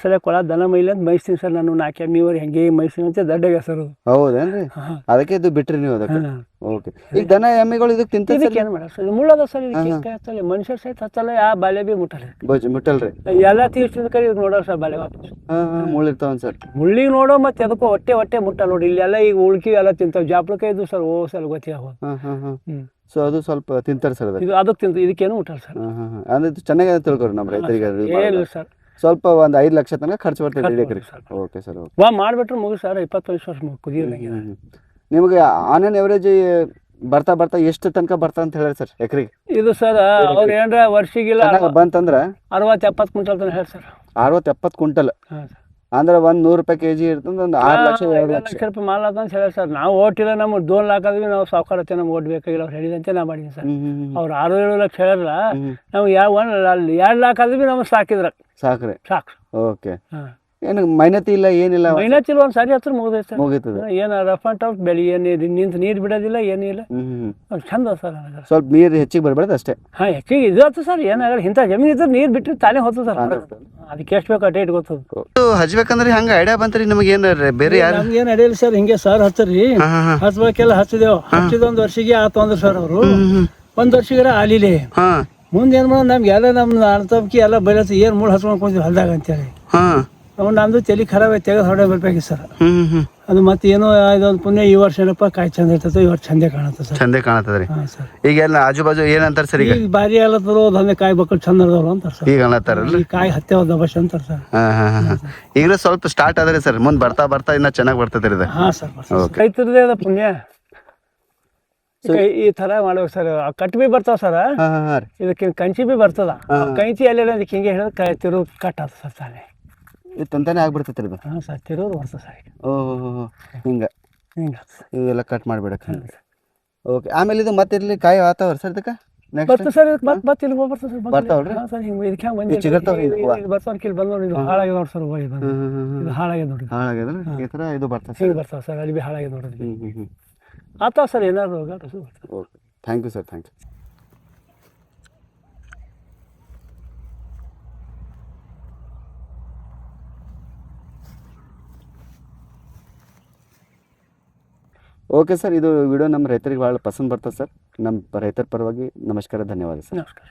ಸಲ ಕೊಳ ದನ ಮೈಲಿ ಅಂತ ಮೈಸ್ತೀನಿ ಸರ್. ನಾನು 4 ಎಮ್ಮಿವರೆ ಹೆಂಗೆ ಮೈಸ್ತೀನಿ ಅಂತ ದಡ್ಡಾಗ ಸರ್. ಹೌದೇನ್ರಿ? ಅದಕ್ಕೆ ಇದು ಬಿಟ್ರಿ ನೀವು ಅದಕ್ಕೆ? ಓಕೆ. ಈಗ ದನ ಎಮ್ಮೆಗಳು ಇದಕ್ಕೆ ತಿಂತ ಏನು ಮಾಡ ಸರ್? ಮುಳ್ಳದ ಸರ್. ಇದಕ್ಕೆ ಹಚ್ಚಲ್ಲ ಮನುಷ್ಯರ ಸಹಿತ ಹಚ್ಚಲ್ಲ. ಯಾವ ಬಾಲೆ ಬಿ ಮುಟ್ಟಲ್ರಿ? ಎಲ್ಲ ತೀರ್ಸಿದ ಕಡೆ ನೋಡೋ ಸರ್ ಬಾಲೆ ವಾಪಸ್ ಮುಳ್ಳಿರ್ತಾವ ಸರ್. ಮುಳ್ಳಿಗೆ ನೋಡೋ ಮತ್ತೆ ಅದಕ್ಕೂ ಹೊಟ್ಟೆ ಮುಟ್ಟ ನೋಡಿ. ಇಲ್ಲೆಲ್ಲ ಈಗ ಉಳ್ಕಿ ಎಲ್ಲ ತಿಂತಾವ. ಜಾಪ್ಳಕಾಯಿ ಇದು ಸರ್. ಸಲ ಗೊತ್ತಿಲ್ಲ. ಸೊ ಅದು ಸ್ವಲ್ಪ ತಿಂತಾರೆ ಸರ್. ಇದು ಅದಕ್ಕೆ ತಿಂತ ಇದಕ್ಕೇನು ಮುಟ್ಟಲ್ಲ ಸರ್. ಅಂದ್ರೆ ಚೆನ್ನಾಗಿ ತಿಳ್ಕೊರಿ ನಮ್ಮ ರೈತರಿಗೆ. ಏನಿಲ್ಲ ಸರ್. ಸ್ವಲ್ಪ ಒಂದು 5 ಲಕ್ಷ ತನಕ ಖರ್ಚು ಬರ್ತದೆ 1.5 ಎಕರೆ. Okay sir. ಮಾಡ್ಬಿಟ್ರೆ ಮುಗಿಸ್ ಸರ್. 25 ವರ್ಷ ಕುದಿಯಲ್ಲ. ನಿಮಗೆ ಆನ್ ಆನ್ ಎವರೇಜ್ ಬರ್ತಾ ಎಷ್ಟು ತನಕ ಬರ್ತಾ ಅಂತ ಹೇಳಿ ಸರ್ ಎಕರೆಗೆ? ಇದು ಸರ್ ಅವ್ರು ಏನ್ರ ವರ್ಷಿಗಿಲ್ಲ ಬಂತಂದ್ರೆ 60-70 ಕ್ವಿಂಟಲ್ ತನಕ ಹೇಳಿ ಸರ್. 60-70 ಕ್ವಿಂಟಲ್ ಅಂದ್ರೆ ಒಂದು 100 ರೂಪಾಯಿ ಕೆಜಿ ಇರ್ತಂದ್ರೆ ಒಂದು 6 ಲಕ್ಷ 2 ಲಕ್ಷ ರೂಪಾಯಿ ಮಾಲ್ ಅಂತ ಹೇಳಿ ಸರ್. ನಾವು ಓಟಿಲ್ಲ. ನಮ್ಗೆ 2 ಲಾಕ್ ಆದ್ವಿ. ನಾವು ಸಾವುಕಾರತ್ತೆ ನಮ್ಗೆ ಓಟ್ ಬೇಕಾಗಿಲ್ಲ. ಅವ್ರು ಹೇಳಿದಂತೆ ನಾ ಮಾಡಿದ್ದೀನಿ ಸರ್. ಅವ್ರು 6-7 ಲಕ್ಷ ಹೇಳಲ್ಲ. ನಮ್ಗೆ ಯಾವ 2 ಲಾಕ್ ಆದ್ವಿ ನಮ್ಗೆ ಸಾಕಿದ್ರ ಸಾಕು. ಓಕೆ. ಏನು ಮೈನತಿ ಇಲ್ಲ ಏನಿಲ್ಲ? ಮೈನತಿ ಇಲ್ಲ. ಒಂದು ಸಾರಿ ಹತ್ರ ಮುಗಿತದೆ. ಏನು ರಫ್ ಅಂಡ್ ಟಫ್ ಬೆಳಿ ಏನು ನಿಂತು ನೀರು ಬಿಡೋದಿಲ್ಲ ಏನಿಲ್ಲ. ಚಂದ ಸರ್. ಸ್ವಲ್ಪ ನೀರು ಹೆಚ್ಚಿಗೆ ಬರಬಾರ್ದು ಅಷ್ಟೇ. ಹಾಂ ಹೆಚ್ಚಿಗೆ ಇದು ಆಯ್ತು ಸರ್. ಏನಾಗಲ್ಲ. ಇಂಥ ಜಮೀನು ಇದ್ರೆ ನೀರು ಬಿಟ್ಟರೆ ತಾನೇ ಹೋಗ್ತದೆ ಸರ್. ಅದಕ್ಕೆ ಎಷ್ಟು ಬೇಕು ಅಟೇಟ್ ಗೊತ್ತದ. ಹಚ್ಬೇಕಂದ್ರೆ ಹಂಗೆ ಐಡಿಯಾ ಬಂತ್ರಿ ನಿಮಗೆ? ಏನು ಬೇರೆ ಯಾರು ನಮ್ಗೆ ಏನು ಅಡಿಯಿಲ್ಲ ಸರ್. ಹಿಂಗೆ ಸರ್ ಹಚ್ಚರಿ ಹಚ್ಬೇಕೆಲ್ಲ ಹಚ್ಚಿದೆವು. ಹಚ್ಚಿದ 1 ವರ್ಷಿಗೆ ಆತಂದ್ರೆ ಸರ್ ಅವರು 1 ವರ್ಷಿಗಾರ ಆಲಿಲೆ ಮುಂದೆ ಏನು ಮಾಡೋದು ನಮ್ಗೆ ಎಲ್ಲ ನಮ್ಮ ಅಣ್ತಂಬಕಿ ಎಲ್ಲ ಬೈಲತ್ತ ಏನು ಮುಳ್ಳು ಹಚ್ಕೊಂಡು ಕುಂತೀವಿ ಹೊಲ್ದಾಗ ಅಂತೇಳಿ. ನಮ್ದು ತಲೆ ಖರಾಬ್ ಆಯ್ತು. ತೆಗೆದು ಹೊಡೆ ಬರ್ಬೇಕು ಸರ್. ಅದು ಮತ್ತೆ ಏನೋ ಇದೊಂದು ಪುಣ್ಯ ಈ ವರ್ಷ ಏನಪ್ಪ ಕಾಯಿ ಚಂದ ಇರ್ತದೆ. ಈ ವರ್ಷ ಚಂದೆ ಕಾಣುತ್ತೆ ಸರ್. ಚಂದೆ ಕಾಣತ್ತದ್ರಿ. ಈಗ ಎಲ್ಲ ಆಜು ಬಾಜು ಏನಂತಾರೆ ಸರ್? ಈಗ ಬಾರಿ ಎಲ್ಲತ್ತರು ದಂಧೆ ಕಾಯಿ ಬಕ್ಕಳು ಚಂದ ಅದಾವ ಅಂತಾರೆ ಸರ್. ಈಗ ಅನ್ನತ್ತಾರಲ್ಲ ಕಾಯಿ ಹತ್ತೆ ದಬಶ ಅಂತಾರೆ ಸರ್. ಈಗ ಸ್ವಲ್ಪ ಸ್ಟಾರ್ಟ್ ಆದ್ರಿ ಸರ್. ಮುಂದೆ ಬರ್ತಾ ಇನ್ನ ಚೆನ್ನಾಗಿ ಬರ್ತದೆ ಇದು. ಹಾಂ ಸರ್. ರೈತರದೇ ಅದ ಪುಣ್ಯ. ಈ ತರ ಮಾಡ್ಬೇಕು ಸರ್. ಕಟ್ ಬಿ ಬರ್ತಾವ ಸರ್. ಇದಕ್ಕೆ ಕಂಚಿ ಬಿ ಬರ್ತದ. ಕಂಚಿ ಎಲ್ಲ ಅದಕ್ಕೆ ಹಿಂಗೆ ಹೇಳಿದ್ರೆ ತಿರು ಕಟ್ ಆಗ್ತದೆ ಸರ್. ತಾನೇ ತಂತಾನೆ ಆಗ್ಬಿಡ್ತೈತೆ ಇದು. ಹಾಂ ಸರ್. ತಿರೋದು ಬರ್ತದೆ ಸರ್. ಓಹೋ ಹಿಂಗೆ ಇವೆಲ್ಲ ಕಟ್ ಮಾಡಿಬಿಡಕ್ಕೆ. ಓಕೆ. ಆಮೇಲೆ ಇದು ಮತ್ತೆ ಇರಲಿ ಕಾಯಿ ಆತಾವ್ರ ಸರ್ ಇದಕ್ಕೆ? ಬರ್ತದೆ ಸರ್. ಮತ್ತೆ ಇಲ್ಲಿ ಬರ್ತದೆ ಸರ್. ಬರ್ತಾವ್ರಿ? ಹಾಂ ಸರ್. ಹಿಂಗೆ ಇದಕ್ಕೆ ಹೆಂಗೆ ಬಂದು ಬರ್ತಾವ ಕಿಲ್ ಬಂದು ನೋಡಿ. ಇದು ಹಾಳಾಗಿದೆ ನೋಡಿ ಸರ್. ಇದು ಹಾಳಾಗಿದೆ ನೋಡಿ. ಹಾಳಾಗಿದ್ರೆ ಈ ಥರ ಇದು ಬರ್ತದೆ ಹಿಂಗೆ ಬರ್ತಾವೆ ಸರ್. ಅಲ್ಲಿ ಬಿ ಹಾಳಾಗಿದೆ ನೋಡಿದ್ವಿ. ಆತಾವ ಸರ್. ಏನಾದ್ರು okay. Thank you sir. Thank you. Okay sir. ಇದು ವಿಡಿಯೋ ನಮ್ಮ ರೈತರಿಗೆ ಭಾಳ ಪಸಂದ್ ಬರ್ತದೆ ಸರ್. ನಮ್ಮ ರೈತರ ಪರವಾಗಿ ನಮಸ್ಕಾರ, ಧನ್ಯವಾದ ಸರ್. ನಮಸ್ಕಾರ.